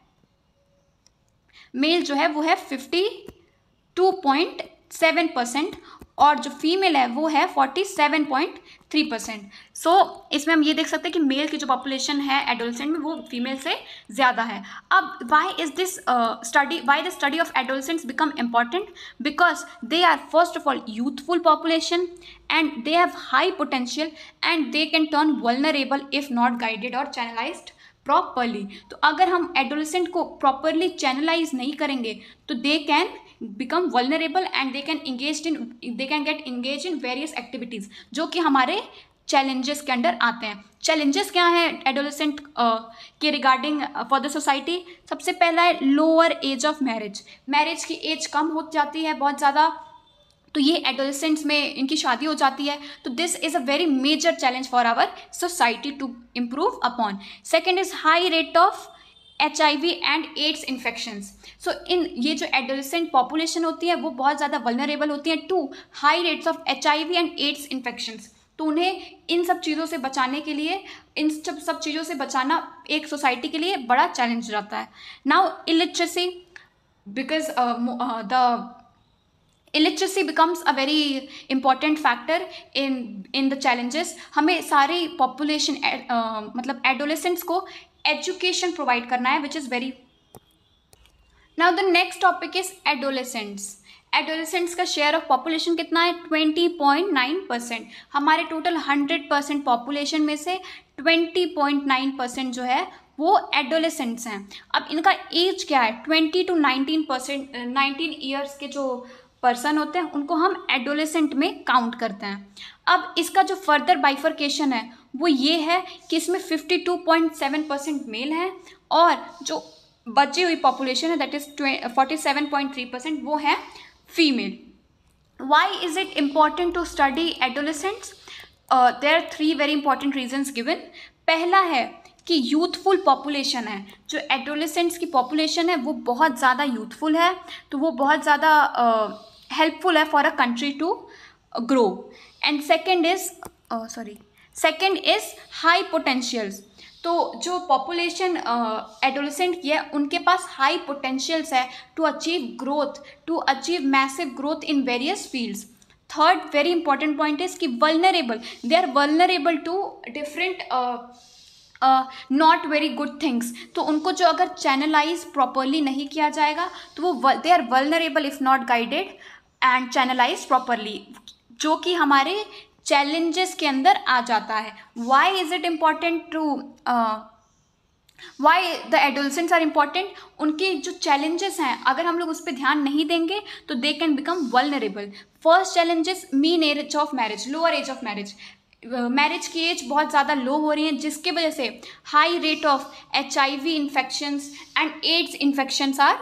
वो है 52.7%, और जो फीमेल है वो है 47.3%। सो इसमें हम ये देख सकते हैं कि मेल की जो पॉपुलेशन है एडोलेसेंट में वो फीमेल से ज़्यादा है। अब why the study of adolescents become important? Because they are first of all youthful population and they have high potential and they can turn vulnerable if not guided और channelized properly. तो अगर हम adolescent को properly channelise नहीं करेंगे तो they can become vulnerable and they can get engaged in various activities जो कि हमारे challenges के अंडर आते हैं। challenges क्या हैं एडोलेसेंट के रिगार्डिंग फॉर द सोसाइटी? सबसे पहला है लोअर एज ऑफ मैरिज की एज कम हो जाती है बहुत ज़्यादा, तो ये एडोलेसेंट्स में इनकी शादी हो जाती है। तो this is a very major challenge for our society to improve upon. Second is high rate of HIV and AIDS infections. So in ये जो एडोलेसेंट पॉपुलेशन होती है वो बहुत ज़्यादा वल्नरेबल होती है to high rates of HIV and AIDS infections. तो उन्हें इन सब चीज़ों से बचाने के लिए, इन सब चीज़ों से बचाना एक सोसाइटी के लिए बड़ा चैलेंज रहता है। Now illiteracy, because the illiteracy becomes a very important factor in the challenges। हमें सारी population मतलब adolescents को education provide करना है, which is very। now the next topic is adolescents का शेयर ऑफ पॉपुलेशन कितना है? 20.9%। हमारे टोटल 100% पॉपुलेशन में से 20.9% जो है वो एडोलेसेंट्स हैं। अब इनका एज क्या है? 20 to 19 ईयर्स के जो पर्सन होते हैं उनको हम एडोलेसेंट में काउंट करते हैं। अब इसका जो फर्दर बाइफर्केशन है वो ये है कि इसमें 52.7% मेल है और जो बची हुई पॉपुलेशन है दैट इज 47.3% वो है female. Why is it important to study adolescents? There are 3 very important reasons given. पहला है कि यूथफुल पॉपुलेशन है, जो एडोलेसेंट्स की पॉपुलेशन है वो बहुत ज़्यादा यूथफुल है, तो वो बहुत ज़्यादा हेल्पफुल है for a country to grow. And second is high potentials. तो जो पॉपुलेशन एडोलेसेंट की है उनके पास हाई पोटेंशियल्स है to achieve growth, to achieve massive growth in various fields. Third very important point is कि they are vulnerable to different not very good things. तो उनको जो अगर चैनलाइज प्रॉपरली नहीं किया जाएगा तो वो they are vulnerable if not guided and channelize properly, जो कि हमारे चैलेंजेस के अंदर आ जाता है। Why is it important to why the adolescents are important? उनके जो चैलेंजेस हैं अगर हम लोग उस पर ध्यान नहीं देंगे तो they can become vulnerable. First challenges mean age of marriage, lower age of marriage. Marriage की एज बहुत ज़्यादा लो हो रही है जिसकी वजह से high rate of HIV infections and AIDS infections are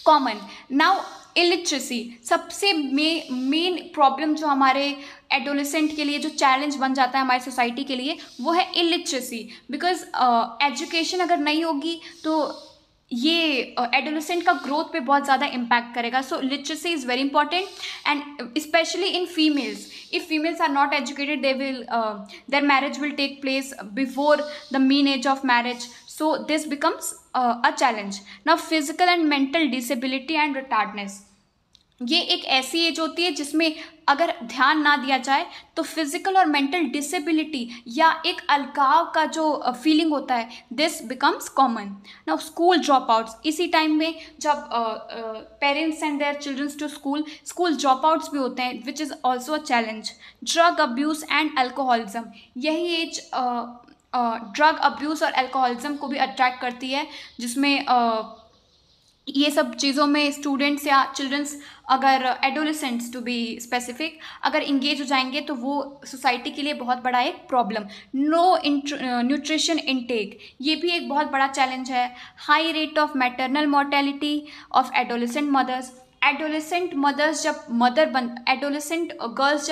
common. Now illiteracy, सबसे मेन प्रॉब्लम जो हमारे एडोलेसेंट के लिए जो चैलेंज बन जाता है हमारी सोसाइटी के लिए वो है इलिटरेसी। बिकॉज एजुकेशन अगर नहीं होगी तो ये एडोलेसेंट का ग्रोथ पे बहुत ज़्यादा इम्पैक्ट करेगा। So literacy is very important and specially in females. If females are not educated, their marriage will take place before the mean age of marriage, so this becomes a challenge. Now physical and mental disability and retardedness, ये एक ऐसी as होती है जिसमें अगर ध्यान ना दिया जाए तो फिजिकल और मेंटल डिसेबिलिटी या एक अलगाव का जो फीलिंग होता है this becomes common. Now school drop outs, इसी टाइम में जब parents send their childrens to school drop outs भी होते हैं which is also a challenge. Drug abuse and alcoholism, यही एज ड्रग अब्यूज़ और अल्कोहलिज्म को भी अट्रैक्ट करती है, जिसमें ये सब चीज़ों में स्टूडेंट्स या चिल्ड्रंस अगर एडोलेसेंट्स टू बी स्पेसिफिक अगर इंगेज हो जाएंगे तो वो सोसाइटी के लिए बहुत बड़ा एक प्रॉब्लम। नो न्यूट्रिशन इनटेक, ये भी एक बहुत बड़ा चैलेंज है। High rate of maternal mortality of adolescent mothers, adolescent girls जब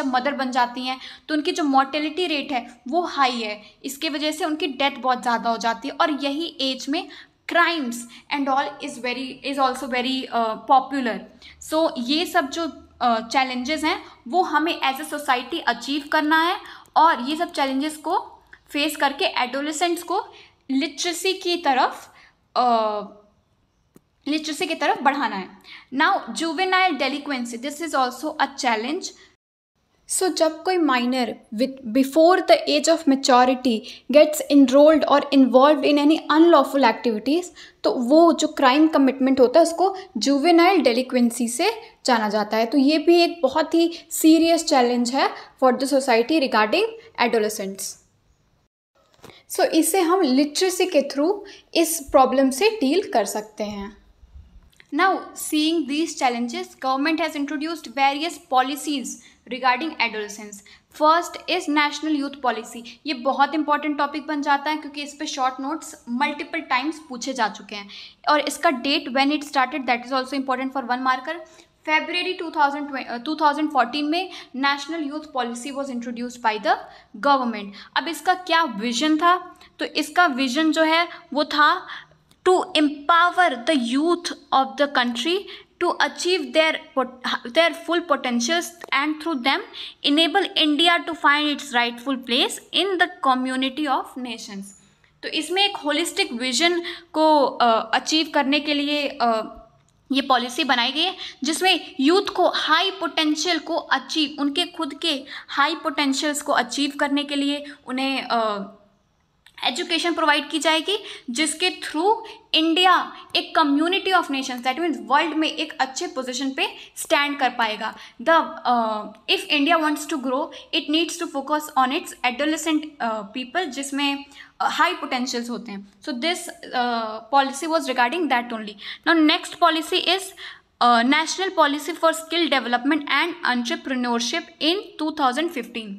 मदर बन जाती हैं तो उनकी जो मोर्टेलिटी रेट है वो हाई है, इसके वजह से उनकी डेथ बहुत ज़्यादा हो जाती है। और यही एज में crimes and all is also very popular. So ये सब जो चैलेंजेस हैं वो हमें एज ए सोसाइटी अचीव करना है और ये सब चैलेंजेस को फेस करके एडोलेसेंट्स को लिटरेसी की तरफ बढ़ाना है। Now juvenile delinquency, this is also a challenge. So जब कोई minor with before the age of maturity gets enrolled और involve in any unlawful activities तो वो जो क्राइम कमिटमेंट होता है उसको जुवेनाइल डेलिक्वेंसी से जाना जाता है। तो ये भी एक बहुत ही सीरियस चैलेंज है for the society regarding adolescents. So इसे हम लिटरेसी के थ्रू इस प्रॉब्लम से डील कर सकते हैं। Now, seeing these challenges, government has introduced various policies regarding adolescence. First is National Youth Policy. ये बहुत इंपॉर्टेंट टॉपिक बन जाता है क्योंकि इस पे शॉर्ट नोट्स मल्टीपल टाइम्स पूछे जा चुके हैं और इसका date when it started that is also important for 1 marker. February 2014 में national youth policy was introduced by the government. अब इसका क्या विजन था? तो इसका विजन जो है वो था to empower the youth of the country to achieve their full potentials and through them enable India to find its rightful place in the community of nations। तो इसमें एक होलिस्टिक विजन को अचीव करने के लिए ये पॉलिसी बनाई गई है जिसमें यूथ को हाई पोटेंशियल को अचीव, उनके खुद के हाई पोटेंशियल्स को अचीव करने के लिए उन्हें एजुकेशन प्रोवाइड की जाएगी जिसके थ्रू इंडिया एक community of nations that means world में एक अच्छे पोजीशन पे स्टैंड कर पाएगा। If India wants to grow it needs to focus on its adolescent people जिसमें हाई पोटेंशियल्स होते हैं। So this policy was regarding that only. Now next policy is national policy for skill development and entrepreneurship in 2015।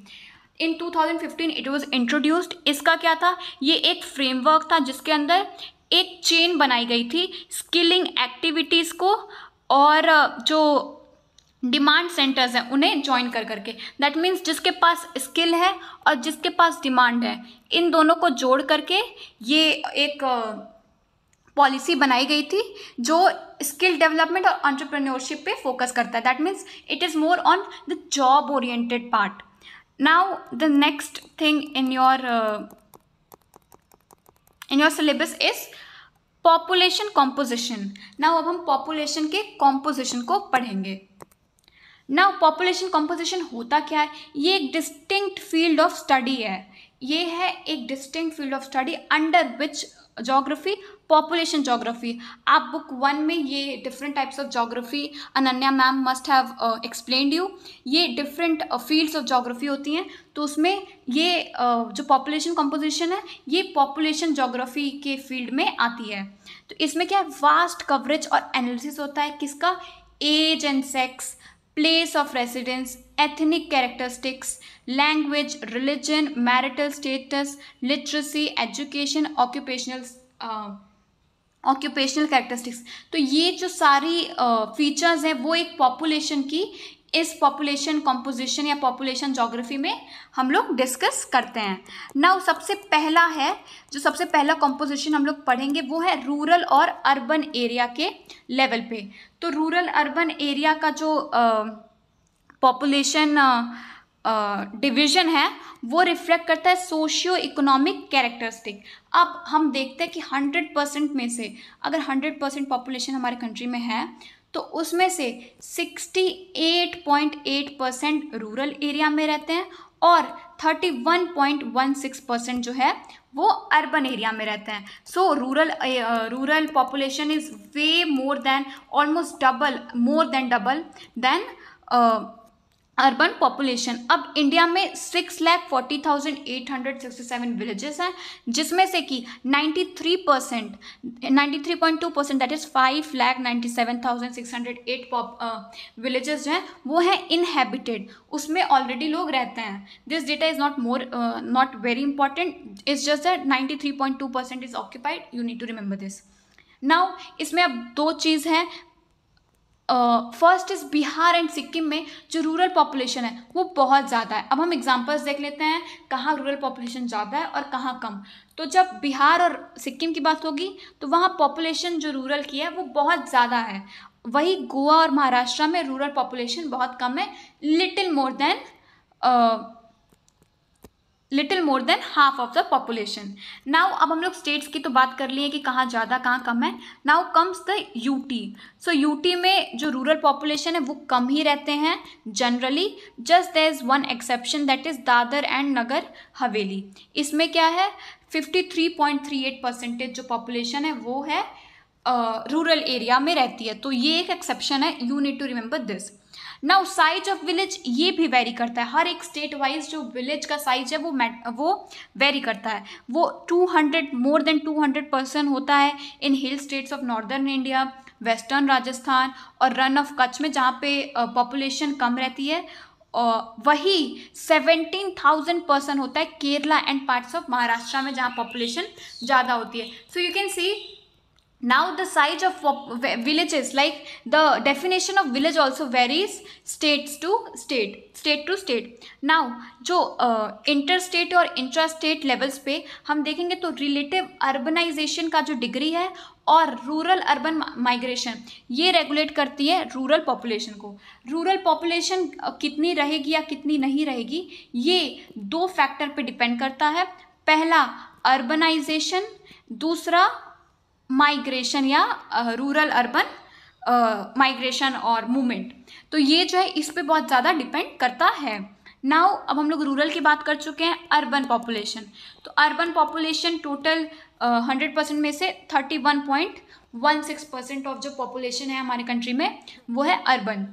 In 2015 it was introduced. इसका क्या था, ये एक framework था जिसके अंदर एक चेन बनाई गई थी स्किलिंग एक्टिविटीज़ को और जो डिमांड सेंटर्स हैं उन्हें ज्वाइन कर करके। दैट मीन्स जिसके पास स्किल है और जिसके पास डिमांड है, इन दोनों को जोड़ करके ये एक पॉलिसी बनाई गई थी जो स्किल डेवलपमेंट और एंटरप्रेन्योरशिप पे फोकस करता है। That means it is more on the job oriented part. Now the next thing in your syllabus is population composition. Now अब हम पॉपुलेशन के कॉम्पोजिशन को पढ़ेंगे। नाउ पॉपुलेशन कॉम्पोजिशन होता क्या है, ये एक डिस्टिंक्ट फील्ड ऑफ स्टडी है। ये है एक distinct field of study under which geography, population geography. आप बुक 1 में ये different types of geography Ananya ma'am must have explained you, ये डिफरेंट फील्ड्स ऑफ ज्योग्राफी होती हैं। तो उसमें ये जो पॉपुलेशन कंपोजिशन है ये पॉपुलेशन ज्योग्राफी के फील्ड में आती है। तो इसमें क्या है, वास्ट कवरेज और एनालिसिस होता है किसका, age and sex, place of residence, ethnic characteristics, language, religion, marital status, literacy, education, occupational characteristics. तो ये जो सारी फीचर्स हैं वो एक पॉपुलेशन की इस पॉपुलेशन कंपोजिशन या पॉपुलेशन ज्योग्राफी में हम लोग डिस्कस करते हैं। नाउ सबसे पहला कंपोजिशन हम लोग पढ़ेंगे वो है रूरल और अर्बन एरिया के लेवल पे। तो रूरल अर्बन एरिया का जो पॉपुलेशन डिवीजन है वो रिफ्लेक्ट करता है सोशियो इकोनॉमिक कैरेक्टरिस्टिक। अब हम देखते हैं कि 100% में से अगर 100% पॉपुलेशन हमारे कंट्री में है तो उसमें से 68.8% रूरल एरिया में रहते हैं और 31.16% जो है वो अर्बन एरिया में रहते हैं। So rural population is way more than almost more than double than urban population. अब इंडिया में 6,40,867 विलेजेस हैं जिसमें से कि 93.2% दैट इज़ 5,97,608 विलेजेस जो हैं वो हैं इनहेबिटेड, उसमें ऑलरेडी लोग रहते हैं। This data is not very important, it's just that 93.2% is occupied, you need to remember this. Now इसमें अब दो चीज़ हैं। First is Bihar and Sikkim में जो रूरल पॉपुलेशन है वो बहुत ज़्यादा है। अब हम एग्जांपल्स देख लेते हैं कहाँ रूरल पॉपुलेशन ज़्यादा है और कहाँ कम। तो जब बिहार और सिक्किम की बात होगी तो वहाँ पॉपुलेशन जो रूरल की है वो बहुत ज़्यादा है। वही गोवा और महाराष्ट्र में रूरल पॉपुलेशन बहुत कम है, little more than half of the population. Now अब हम लोग स्टेट्स की तो बात कर लिए कि कहाँ ज़्यादा कहाँ कम है। Now comes the UT. So UT में जो रूरल पॉपुलेशन है वो कम ही रहते हैं generally, just there is one exception that is Dadra and Nagar Haveli. इसमें क्या है 53.38% जो पॉपुलेशन है वो है रूरल एरिया में रहती है। तो ये एक एक्सेप्शन है, you need to remember this. Now size of village ये भी वेरी करता है, हर एक स्टेट वाइज जो विलेज का साइज है वो वेरी करता है। वो 200 मोर देन 200% होता है in hill states of northern India, western Rajasthan और रन ऑफ कच्छ में जहाँ पे पॉपुलेशन कम रहती है। वही 17,000% होता है Kerala and parts of Maharashtra में जहाँ पॉपुलेशन ज़्यादा होती है। So you can see now the size of villages, like the definition of village also varies state to state. now जो interstate और intrastate levels पे हम देखेंगे तो relative urbanization का जो डिग्री है और रूरल अर्बन माइग्रेशन ये रेगुलेट करती है रूरल पॉपुलेशन को। रूरल पॉपुलेशन कितनी रहेगी या कितनी नहीं रहेगी ये दो फैक्टर पे डिपेंड करता है। पहला अर्बनाइजेशन, दूसरा माइग्रेशन या रूरल अर्बन माइग्रेशन और मूवमेंट। तो ये जो है इस पे बहुत ज़्यादा डिपेंड करता है। नाउ अब हम लोग रूरल की बात कर चुके हैं। अर्बन पॉपुलेशन, तो अर्बन पॉपुलेशन टोटल 100% में से 31.16% ऑफ जो पॉपुलेशन है हमारे कंट्री में वो है अर्बन।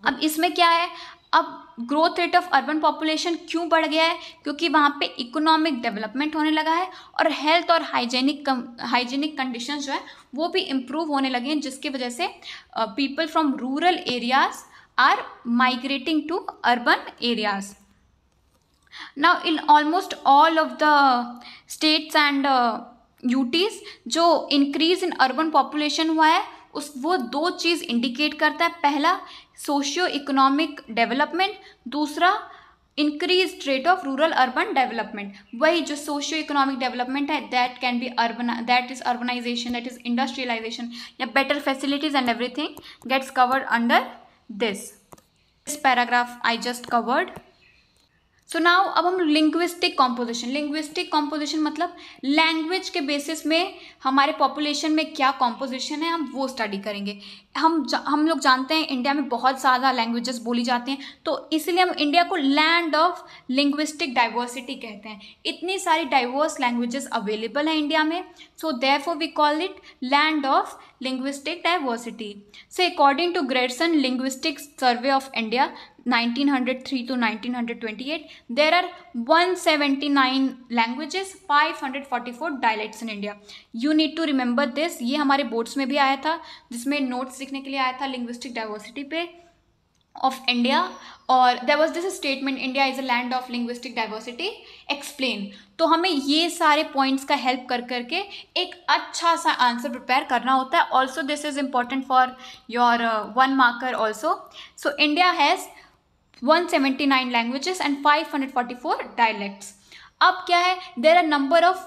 अब इसमें क्या है, अब growth rate of urban population क्यों बढ़ गया है? क्योंकि वहाँ पे इकोनॉमिक डेवलपमेंट होने लगा है और हेल्थ और हाइजीनिक कंडीशंस जो है वो भी इम्प्रूव होने लगे हैं, जिसकी वजह से people from rural areas are migrating to urban areas. Now in almost all of the states and UTs जो इंक्रीज इन अर्बन पॉपुलेशन हुआ है वो दो चीज़ इंडिकेट करता है. पहला सोशियो इकोनॉमिक डेवलपमेंट, दूसरा increase rate of rural urban development. वही जो सोशियो इकोनॉमिक डेवलपमेंट है that can be that is urbanisation, that is industrialisation या better facilities and everything gets covered under this paragraph I just covered. So now अब हम linguistic composition मतलब language के basis में हमारे पॉपुलेशन में क्या कॉम्पोजिशन है हम वो स्टडी करेंगे. हम लोग जानते हैं इंडिया में बहुत ज़्यादा लैंग्वेजेस बोली जाती हैं, तो इसलिए हम इंडिया को लैंड ऑफ लिंग्विस्टिक डाइवर्सिटी कहते हैं. इतनी सारी डाइवर्स लैंग्वेजेस अवेलेबल हैं इंडिया में, so therefore we call it land of linguistic diversity. So according to Grierson Linguistic Survey of India 1903 to 1928, there are 179 languages, 544 dialects in India. You need to remember this. ये हमारे boards में भी आया था, जिसमें notes लिखने के लिए आया था लिंग्विस्टिक डाइवर्सिटी पे ऑफ इंडिया. और there was this statement, India is a land of linguistic diversity, explain. तो हमें ये सारे पॉइंट्स का हेल्प कर करके एक अच्छा सा आंसर प्रिपेयर करना होता है. Also this is important for your 1 marker also. So India has 179 languages and 544 dialects. अब क्या है, there are number of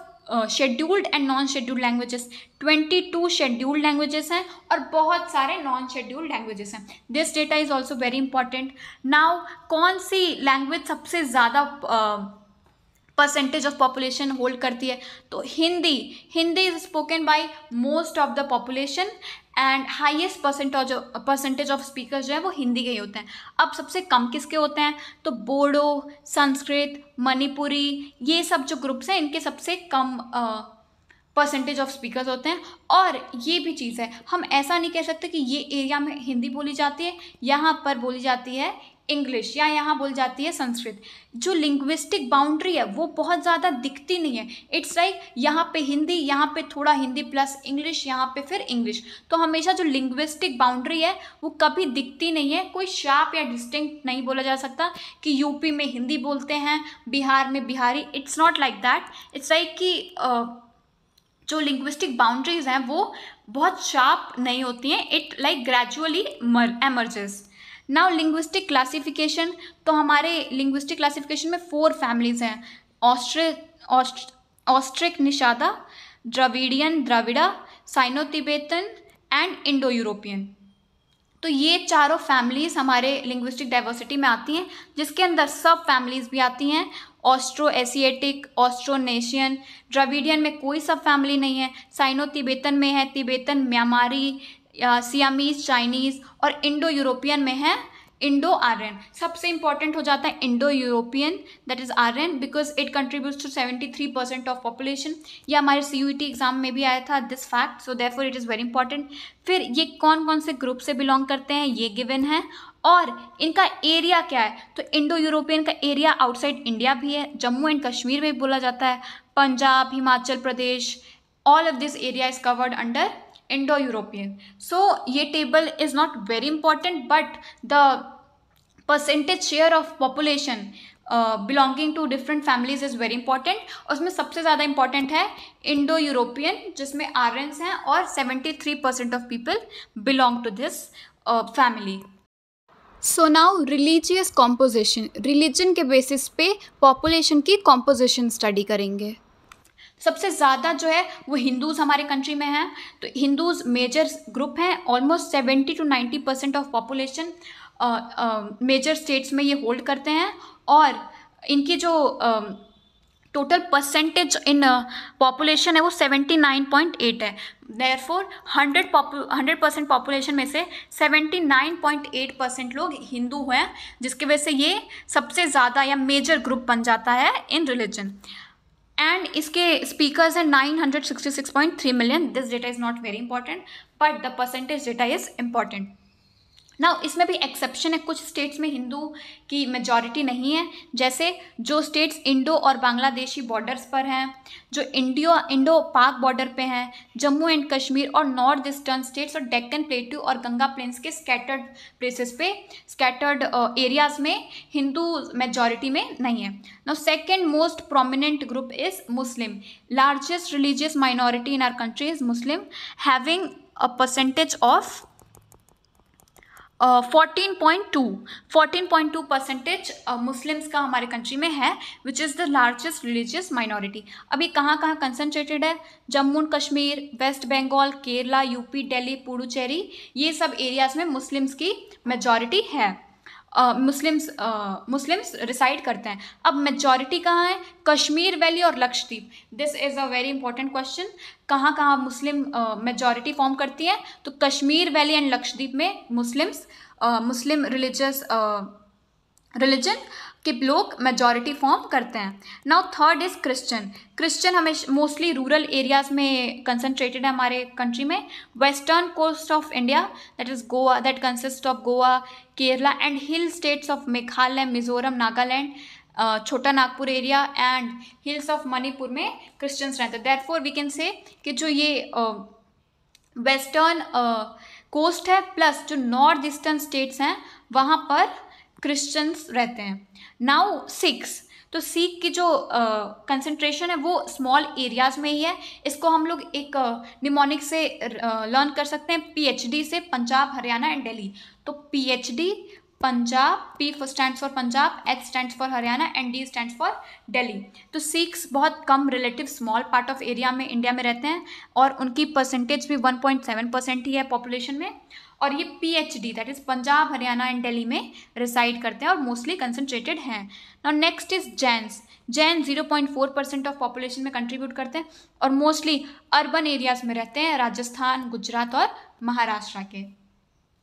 scheduled and non scheduled languages. 22 scheduled languages हैं और बहुत सारे नॉन शेड्यूल्ड लैंग्वेजेस हैं. This data is also very important. Now कौन सी लैंग्वेज सबसे ज़्यादा परसेंटेज ऑफ पॉपुलेशन होल्ड करती है? तो Hindi is spoken by most of the population and highest percentage of speakers जो है वो हिंदी के ही होते हैं. अब सबसे कम किसके होते हैं? तो बोडो, संस्कृत, मणिपुरी, ये सब जो ग्रुप्स हैं इनके सबसे कम परसेंटेज ऑफ स्पीकर्स होते हैं. और ये भी चीज़ है, हम ऐसा नहीं कह सकते कि ये एरिया में हिंदी बोली जाती है, यहाँ पर बोली जाती है इंग्लिश या यहाँ बोली जाती है संस्कृत. जो लिंग्विस्टिक बाउंड्री है वो बहुत ज़्यादा दिखती नहीं है. इट्स लाइक यहाँ पे हिंदी, यहाँ पे थोड़ा हिंदी प्लस इंग्लिश, यहाँ पे फिर इंग्लिश. तो हमेशा जो लिंग्विस्टिक बाउंड्री है वो कभी दिखती नहीं है. कोई शार्प या डिस्टिंक्ट नहीं बोला जा सकता कि यूपी में हिंदी बोलते हैं, बिहार में Bihari. It's not like that. It's like कि जो लिंग्विस्टिक बाउंड्रीज हैं वो बहुत शार्प नहीं होती हैं. It like gradually emerges. Now linguistic classification. तो हमारे लिंग्विस्टिक क्लासिफिकेशन में 4 फैमिलीज हैं. Austric Nishada, Dravidian Dravida, Sino Tibetan and Indo European. तो ये चारों फैमिलीज हमारे लिंग्विस्टिक डाइवर्सिटी में आती हैं, जिसके अंदर सब फैमिलीज भी आती हैं. ऑस्ट्रो एशियाटिक, ऑस्ट्रोनेशियन, द्रविडियन में कोई सब फैमिली नहीं है. साइनो तिब्बतन में है तिब्बतन म्यांमारी, सियामीज चाइनीज़, और इंडो यूरोपियन में है इंडो आर्यन. सबसे इंपॉर्टेंट हो जाता है Indo European, that is Aryan, because it contributes to 73% of population. ये हमारे CUET एग्जाम में भी आया था this fact, so therefore it is very important. फिर ये कौन कौन से ग्रुप से बिलोंग करते हैं ये गिवन है, और इनका एरिया क्या है. तो इंडो यूरोपियन का एरिया आउटसाइड इंडिया भी है, जम्मू एंड कश्मीर में भी बोला जाता है, Punjab, Himachal Pradesh, all of this area is covered under Indo-European. So ये table is not very important, but the percentage share of population belonging to different families is very important. उसमें सबसे ज़्यादा important है Indo-European, जिसमें Aryans हैं और 73% of people belong to this family. So now religious composition. Religion के basis पे population की composition study करेंगे. सबसे ज़्यादा जो है वो हिंदूज़ हमारे कंट्री में हैं. तो हिंदूज़ मेजर ग्रुप हैं, almost 70 to 90% of population major states में ये होल्ड करते हैं. और इनकी जो टोटल परसेंटेज इन पॉपुलेशन है वो 79.8 है. देयरफॉर 100% पॉपुलेशन में से 79.8% लोग हिंदू हैं, जिसकी वजह से ये सबसे ज़्यादा या मेजर ग्रुप बन जाता है इन रिलीजन. एंड इसके स्पीकर्स हैं 966.3 million. This data is not very important, but the percentage data is important. ना इसमें भी एक्सेप्शन है, कुछ स्टेट्स में हिंदू की मेजॉरिटी नहीं है, जैसे जो स्टेट्स इंडो और बांग्लादेशी बॉर्डर्स पर हैं, जो इंडो पाक बॉर्डर पे हैं, जम्मू एंड कश्मीर और नॉर्थ ईस्टर्न स्टेट्स और डेक्कन प्लेटू और गंगा प्लेन्स के स्कैटर्ड प्लेसेस पे, स्कैटर्ड एरियाज में हिंदू मेजॉरिटी में नहीं है। Now second most prominent group is Muslim. Largest religious minority in our country is Muslim, having a percentage of 14.2 percentage Muslims का हमारे कंट्री में है, which is the largest religious minority. अभी कहाँ कहाँ कंसनट्रेटेड है? Jammu and Kashmir, west Bengal, Kerala, UP, Delhi, Puducherry, ये सब एरियाज में मुस्लिम्स की मेजॉरिटी है, मुस्लिम्स रिसाइड करते हैं। अब मेजॉरिटी कहाँ है? कश्मीर वैली और Lakshadweep. This is a very important question. कहाँ कहाँ मुस्लिम मेजॉरिटी फॉर्म करती है? तो कश्मीर वैली एंड लक्षद्वीप में मुस्लिम रिलीजन के लोग मेजॉरिटी फॉर्म करते हैं। नाउ थर्ड इज क्रिश्चियन हमें मोस्टली रूरल एरियाज में कंसनट्रेटेड है हमारे कंट्री में। Western coast of India, that is Goa, that consist of Goa, Kerala and hill states of Meghalaya, Mizoram, Nagaland, Chota Nagpur area and hills of Manipur में क्रिश्चियंस रहते हैं। देयरफॉर वी कैन से कि जो ये वेस्टर्न कोस्ट है प्लस जो नॉर्थ ईस्टर्न स्टेट्स हैं वहाँ पर क्रिश्चियंस रहते हैं। नाउ सिक्स, तो सिख की जो कंसंट्रेशन है वो स्मॉल एरियाज में ही है। इसको हम लोग एक निमोनिक से लर्न कर सकते हैं, PhD से, पंजाब, हरियाणा एंड दिल्ली। तो PhD Punjab, P stands for Punjab, H stands for Haryana and D stands for Delhi. तो सिख्स बहुत कम relative small part of area में इंडिया में रहते हैं और उनकी परसेंटेज भी 1.7% ही है पॉपुलेशन में। और ये PhD that is Punjab, Haryana and Delhi में रिसाइड करते हैं और मोस्टली कंसनट्रेटेड हैं। Now next is Jain 0.4% of population में कंट्रीब्यूट करते हैं और मोस्टली अर्बन एरियाज में रहते हैं, राजस्थान, गुजरात और महाराष्ट्र के।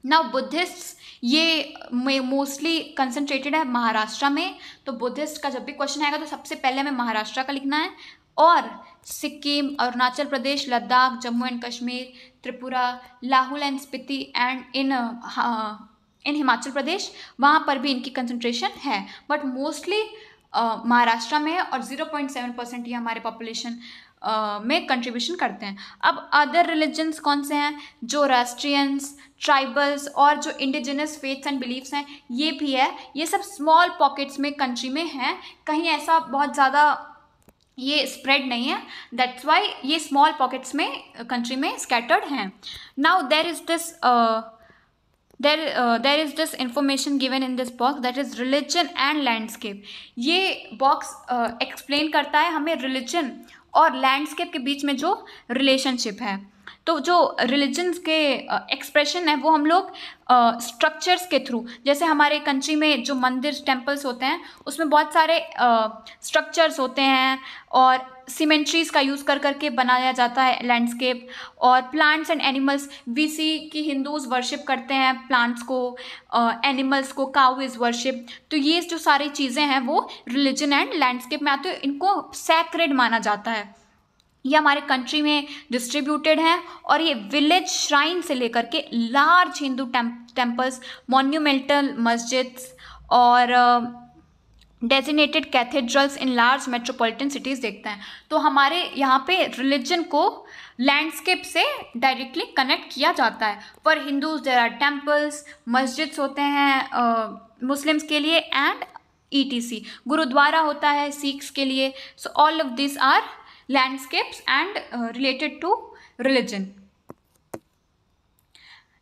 नाउ बुद्धिस्ट ये मोस्टली कंसनट्रेटेड है महाराष्ट्र में। तो बुद्धिस्ट का जब भी क्वेश्चन आएगा तो सबसे पहले हमें महाराष्ट्र का लिखना है। और Sikkim, Arunachal Pradesh, Ladakh, Jammu and Kashmir, Tripura, Lahaul and Spiti and in Himachal Pradesh, वहाँ पर भी इनकी कंसंट्रेशन है, बट मोस्टली महाराष्ट्र में है और 0.7% ये हमारे पॉपुलेशन में कंट्रीब्यूशन करते हैं। अब अदर रिलीजन्स कौन से हैं? जो राष्ट्रियंस, ट्राइबल्स और जो इंडिजिनस फेथ्स एंड बिलीफ्स हैं ये भी है। ये सब स्मॉल पॉकेट्स में कंट्री में हैं, कहीं ऐसा बहुत ज़्यादा ये स्प्रेड नहीं है, दैट्स वाई ये स्मॉल पॉकेट्स में कंट्री में स्कैटर्ड हैं। Now there is this information given in this box, that is religion and landscape. ये बॉक्स एक्सप्लेन करता है हमें रिलीजन और लैंडस्केप के बीच में जो रिलेशनशिप है। तो जो रिलीजन्स के एक्सप्रेशन है वो हम लोग स्ट्रक्चर्स के थ्रू, जैसे हमारे कंट्री में जो मंदिर टेम्पल्स होते हैं उसमें बहुत सारे स्ट्रक्चर्स होते हैं और सीमेंट्रीज का यूज़ कर करके बनाया जाता है लैंडस्केप। और प्लांट्स एंड एनिमल्स, वी सी की हिंदूज वर्शिप करते हैं प्लांट्स को, एनिमल्स को, काउ इज़ वर्शिप। तो ये जो सारी चीज़ें हैं वो रिलीजन एंड लैंडस्केप में आते हैं, इनको सैक्रेड माना जाता है। ये हमारे कंट्री में डिस्ट्रीब्यूटेड हैं और ये विलेज श्राइन से लेकर के लार्ज हिंदू टेम्पल्स, मॉन्यूमेंटल मस्जिद्स और designated cathedrals in large metropolitan cities देखते हैं। तो हमारे यहाँ पे रिलीजन को लैंडस्केप से डायरेक्टली कनेक्ट किया जाता है। For Hindus there are temples, मस्जिद्स होते हैं मुस्लिम्स के लिए एंड ETC, गुरुद्वारा होता है सिख्स के लिए। So all of this are landscapes and related to religion.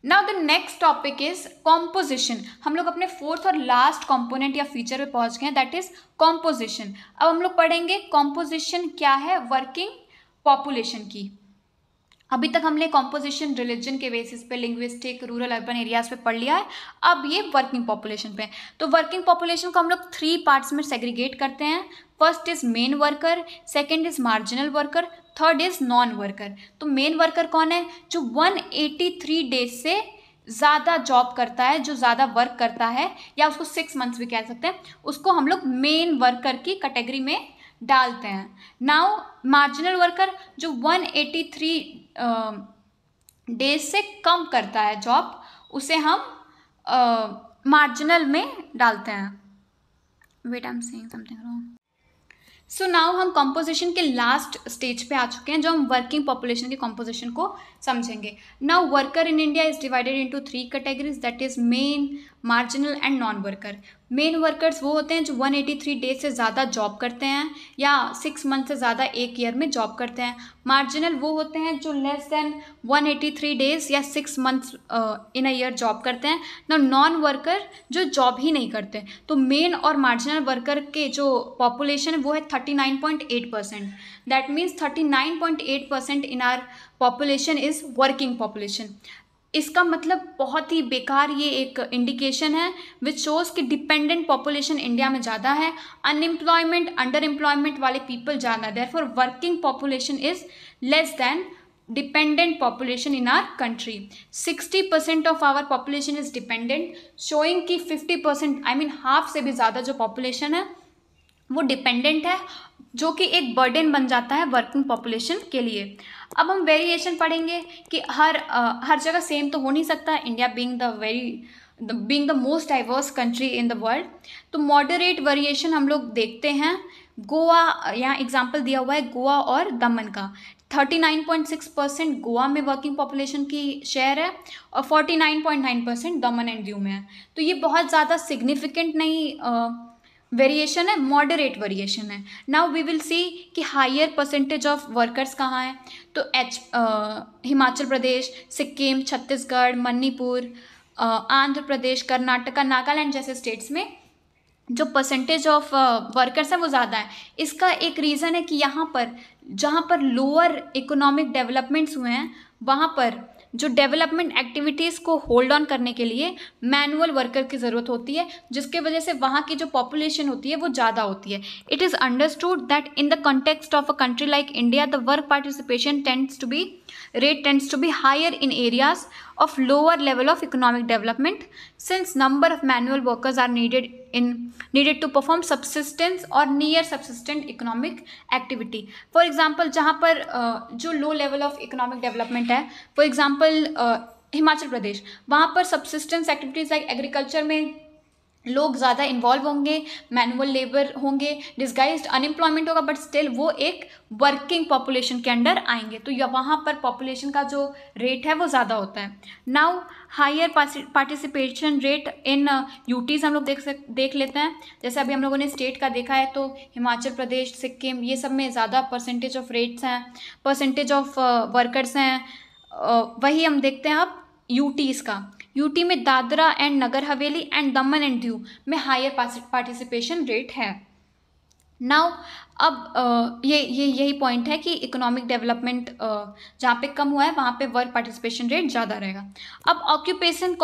Now the next topic is composition. हम लोग अपने फोर्थ और लास्ट कंपोनेंट या फीचर पे पहुंच गए हैं, दैट इज composition. अब हम लोग पढ़ेंगे composition क्या है वर्किंग पॉपुलेशन की। अभी तक हमने कॉम्पोजिशन रिलीजन के बेसिस पे, लिंग्विस्टिक, रूरल, अर्बन एरियाज पे पढ़ लिया है। अब ये वर्किंग पॉपुलेशन पे। तो वर्किंग पॉपुलेशन को हम लोग 3 पार्ट्स में सेग्रीगेट करते हैं। First is main worker, second is marginal worker, third is non worker. तो मेन वर्कर कौन है? जो 183 डेज से ज़्यादा जॉब करता है, जो ज़्यादा वर्क करता है, या उसको 6 मंथ्स भी कह सकते हैं, उसको हम लोग मेन वर्कर की कैटेगरी में डालते हैं। नाउ मार्जिनल वर्कर जो 183 डेज से कम करता है जॉब, उसे हम मार्जिनल में डालते हैं। Wait, I am saying something wrong. So now हम कॉम्पोजिशन के लास्ट स्टेज पे आ चुके हैं, जो हम वर्किंग पॉपुलेशन की कॉम्पोजिशन को समझेंगे। Now worker in India is divided into 3 categories, that is main, marginal and non worker. Main workers वो होते हैं जो 183 डेज से ज़्यादा जॉब करते हैं या 6 मंथ से ज़्यादा एक ईयर में जॉब करते हैं। मार्जिनल वो होते हैं जो लेस देन 183 डेज या 6 months in a year job करते हैं। ना नॉन वर्कर जो जॉब ही नहीं करते। तो मेन और मार्जिनल वर्कर के जो पॉपुलेशन है वो है 39.8%। That means 39.8% in our population is working population. इसका मतलब बहुत ही बेकार ये एक इंडिकेशन है विच शोज़ कि डिपेंडेंट पॉपुलेशन इंडिया में ज़्यादा है, अनएम्प्लॉयमेंट, अंडर एम्प्लॉयमेंट वाले पीपल ज़्यादा है। Therefore working population is less than dependent population in our country. 60% of our population is dependent, showing कि 50% आई मीन हाफ से भी ज़्यादा जो पॉपुलेशन है वो डिपेंडेंट है, जो कि एक बर्डन बन जाता है वर्किंग पॉपुलेशन के लिए। अब हम वेरिएशन पढ़ेंगे कि हर जगह सेम तो हो नहीं सकता, India being the most diverse country in the world. तो मॉडरेट वेरिएशन हम लोग देखते हैं। गोवा, यहाँ एग्जांपल दिया हुआ है गोवा और दमन का। 39.6% गोवा में वर्किंग पॉपुलेशन की शेयर है और 49.9% दमन एंड दीव में है। तो ये बहुत ज़्यादा सिग्निफिकेंट नहीं वेरिएशन है, मॉडरेट वेरिएशन है। नाउ वी विल सी कि हायर परसेंटेज ऑफ वर्कर्स कहाँ हैं। तो हिमाचल प्रदेश, सिक्किम, छत्तीसगढ़, मणिपुर, आंध्र प्रदेश, कर्नाटका, नागालैंड जैसे स्टेट्स में जो परसेंटेज ऑफ वर्कर्स है वो ज़्यादा है। इसका एक रीज़न है कि यहाँ पर जहाँ पर लोअर इकोनॉमिक डेवलपमेंट्स हुए हैं वहाँ पर जो डेवलपमेंट एक्टिविटीज़ को होल्ड ऑन करने के लिए मैनुअल वर्कर की ज़रूरत होती है, जिसके वजह से वहाँ की जो पॉपुलेशन होती है वो ज़्यादा होती है। It is understood that in the context of a country like India the work participation rate tends to be higher in areas of lower level of economic development, since number of manual workers are needed to perform subsistence or near subsistent economic activity. For example, जहाँ पर जो low level of economic development है, for example Himachal Pradesh, वहाँ पर subsistence activities like agriculture में लोग ज़्यादा involve होंगे, मैनुअल लेबर होंगे, डिस्गाइज्ड अनएम्प्लॉयमेंट होगा, बट स्टिल वो एक वर्किंग पॉपुलेशन के अंडर आएंगे। तो वहाँ पर पॉपुलेशन का जो रेट है वो ज़्यादा होता है। Now higher participation rate in UTs हम लोग देख लेते हैं। जैसे अभी हम लोगों ने स्टेट का देखा है तो हिमाचल प्रदेश, सिक्किम, ये सब में ज़्यादा परसेंटेज ऑफ रेट्स हैं, परसेंटेज ऑफ वर्कर्स हैं। वही हम देखते हैं अब यूटीज़ का। यूटी में Dadra and Nagar Haveli and Daman and Diu में हायर पार्टिसिपेशन रेट है। नाउ अब यही पॉइंट है कि इकोनॉमिक डेवलपमेंट जहाँ पे कम हुआ है वहाँ पे वर्क पार्टिसिपेशन रेट ज़्यादा रहेगा। अब ऑक्यूपेशनल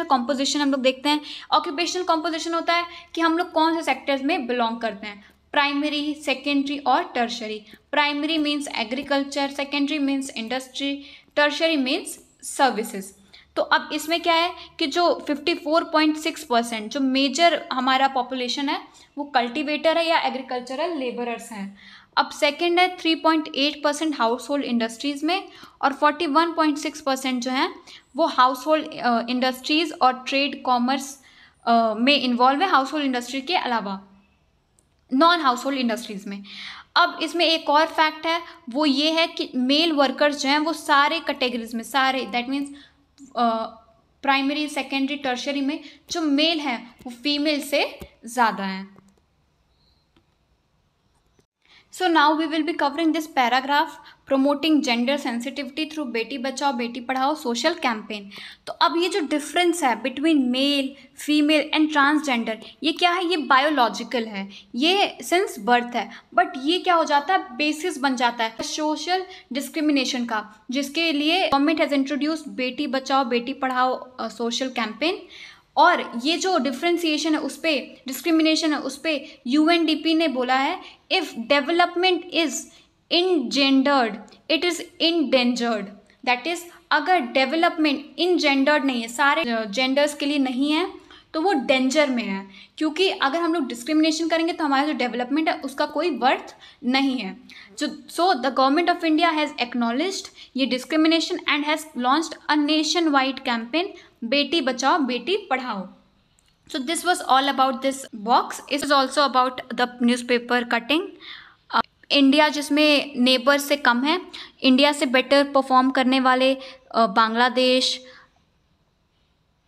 कॉम्पोजिशन हम लोग देखते हैं। ऑक्यूपेशनल कॉम्पोजिशन होता है कि हम लोग कौन से सेक्टर्स में बिलोंग करते हैं, प्राइमरी, सेकेंडरी और tertiary. Primary means agriculture, secondary means industry, tertiary means services. तो अब इसमें क्या है कि जो 54.6% जो मेजर हमारा पॉपुलेशन है वो कल्टीवेटर है या एग्रीकल्चरल लेबरर्स हैं। अब सेकंड है 3.8% हाउस होल्ड इंडस्ट्रीज़ में, और 41.6% जो हैं वो हाउस होल्ड इंडस्ट्रीज़ और ट्रेड कॉमर्स में इन्वॉल्व है, हाउस होल्ड इंडस्ट्री के अलावा नॉन हाउस होल्ड इंडस्ट्रीज़ में। अब इसमें एक और फैक्ट है, वो ये है कि मेल वर्कर्स जो हैं वो सारे कैटेगरीज में, सारे that means primary, secondary, tertiary में जो मेल हैं वो फीमेल से ज़्यादा हैं। So now we will be covering this paragraph promoting gender sensitivity through बेटी बचाओ बेटी पढ़ाओ सोशल कैंपेन। तो अब ये जो डिफरेंस है between mail, female and transgender, ये क्या है, ये बायोलॉजिकल है, ये सिंस बर्थ है, बट ये क्या हो जाता है, बेसिस बन जाता है सोशल डिस्क्रिमिनेशन का, जिसके लिए गवर्नमेंट हैज़ इंट्रोड्यूस्ड बेटी बचाओ बेटी पढ़ाओ सोशल कैंपेन। और ये जो डिफ्रेंसिएशन है उस पर, डिस्क्रिमिनेशन है उस पर यूएनडीपी ने बोला है, if development is engendered it is endangered. That is अगर डेवलपमेंट इनजेंडर्ड नहीं है, सारे जेंडर्स के लिए नहीं है, तो वो डेंजर में है, क्योंकि अगर हम लोग डिस्क्रिमिनेशन करेंगे तो हमारा जो डेवलपमेंट है उसका कोई वर्थ नहीं है। So the government of India has acknowledged ये discrimination and has launched a nationwide campaign Beti Bachao Beti Padhao. So this was all about this box. It was also about the newspaper cutting. India जिसमें neighbour से कम है, India से better perform करने वाले बांग्लादेश,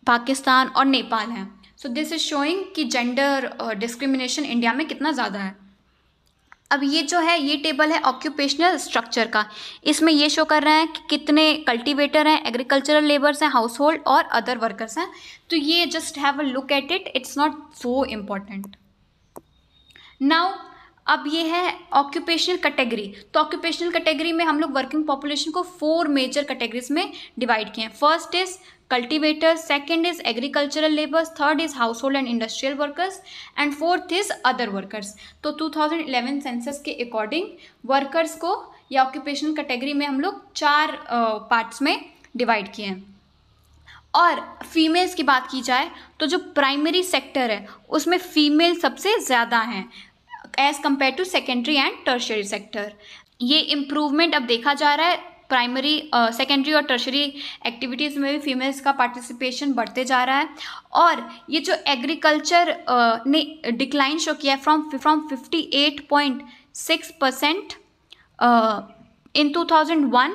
पाकिस्तान और नेपाल हैं. So this is showing कि gender discrimination India में कितना ज़्यादा है. अब ये जो है ये टेबल है ऑक्यूपेशनल स्ट्रक्चर का. इसमें ये शो कर रहा है कि कितने कल्टीवेटर हैं, एग्रीकल्चरल लेबर्स हैं, हाउस होल्ड और अदर वर्कर्स हैं. तो ये just have a look at it, it's not so important. Now अब ये है ऑक्यूपेशनल कैटेगरी. तो ऑक्यूपेशनल कैटेगरी में हम लोग वर्किंग पॉपुलेशन को 4 मेजर कैटेगरीज में डिवाइड किए हैं. First is cultivator, second is agricultural labours, third is house hold and industrial workers and fourth is other workers. तो 2011 सेंसस के अकॉर्डिंग वर्कर्स को या ऑक्यूपेशनल कैटेगरी में हम लोग 4 पार्ट्स में डिवाइड किए हैं. और फीमेल्स की बात की जाए तो जो प्राइमरी सेक्टर है उसमें फीमेल सबसे ज़्यादा हैं as compare to secondary and tertiary sector. ये इम्प्रूवमेंट अब देखा जा रहा है. प्राइमरी, सेकेंडरी और टर्शियरी एक्टिविटीज़ में भी फीमेल्स का पार्टिसिपेशन बढ़ते जा रहा है. और ये जो एग्रीकल्चर ने डिक्लाइन शो किया है फ्रॉम 58.6% इन 2001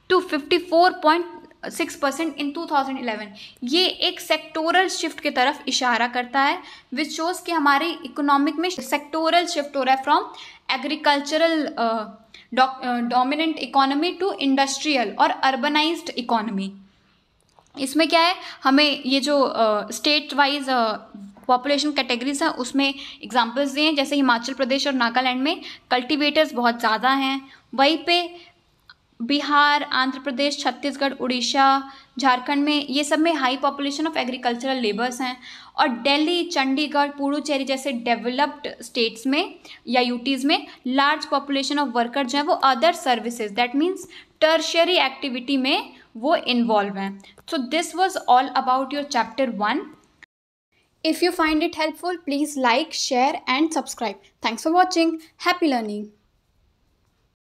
टू 54.6% इन 2011. ये एक सेक्टोरल शिफ्ट की तरफ इशारा करता है विच शोज़ कि हमारी इकोनॉमिक में सेक्टोरल शिफ्ट हो रहा है from agricultural dominant economy to industrial और अर्बनाइज्ड इकोनॉमी. इसमें क्या है, हमें ये जो स्टेट वाइज पॉपुलेशन कैटेगरीज हैं उसमें एग्जांपल्स दिए हैं. जैसे हिमाचल प्रदेश और नागालैंड में कल्टीवेटर्स बहुत ज़्यादा हैं. वहीं पे बिहार, आंध्र प्रदेश, छत्तीसगढ़, उड़ीसा, झारखंड में ये सब में high population of agricultural labours हैं. और दिल्ली, चंडीगढ़, पुडुचेरी जैसे डेवलप्ड स्टेट्स में या यूटीज़ में लार्ज पॉपुलेशन ऑफ वर्कर जो हैं वो other services that means tertiary activity में वो इन्वॉल्व हैं. So this was all about your chapter 1. If you find it helpful, please like, share and subscribe. Thanks for watching. Happy learning.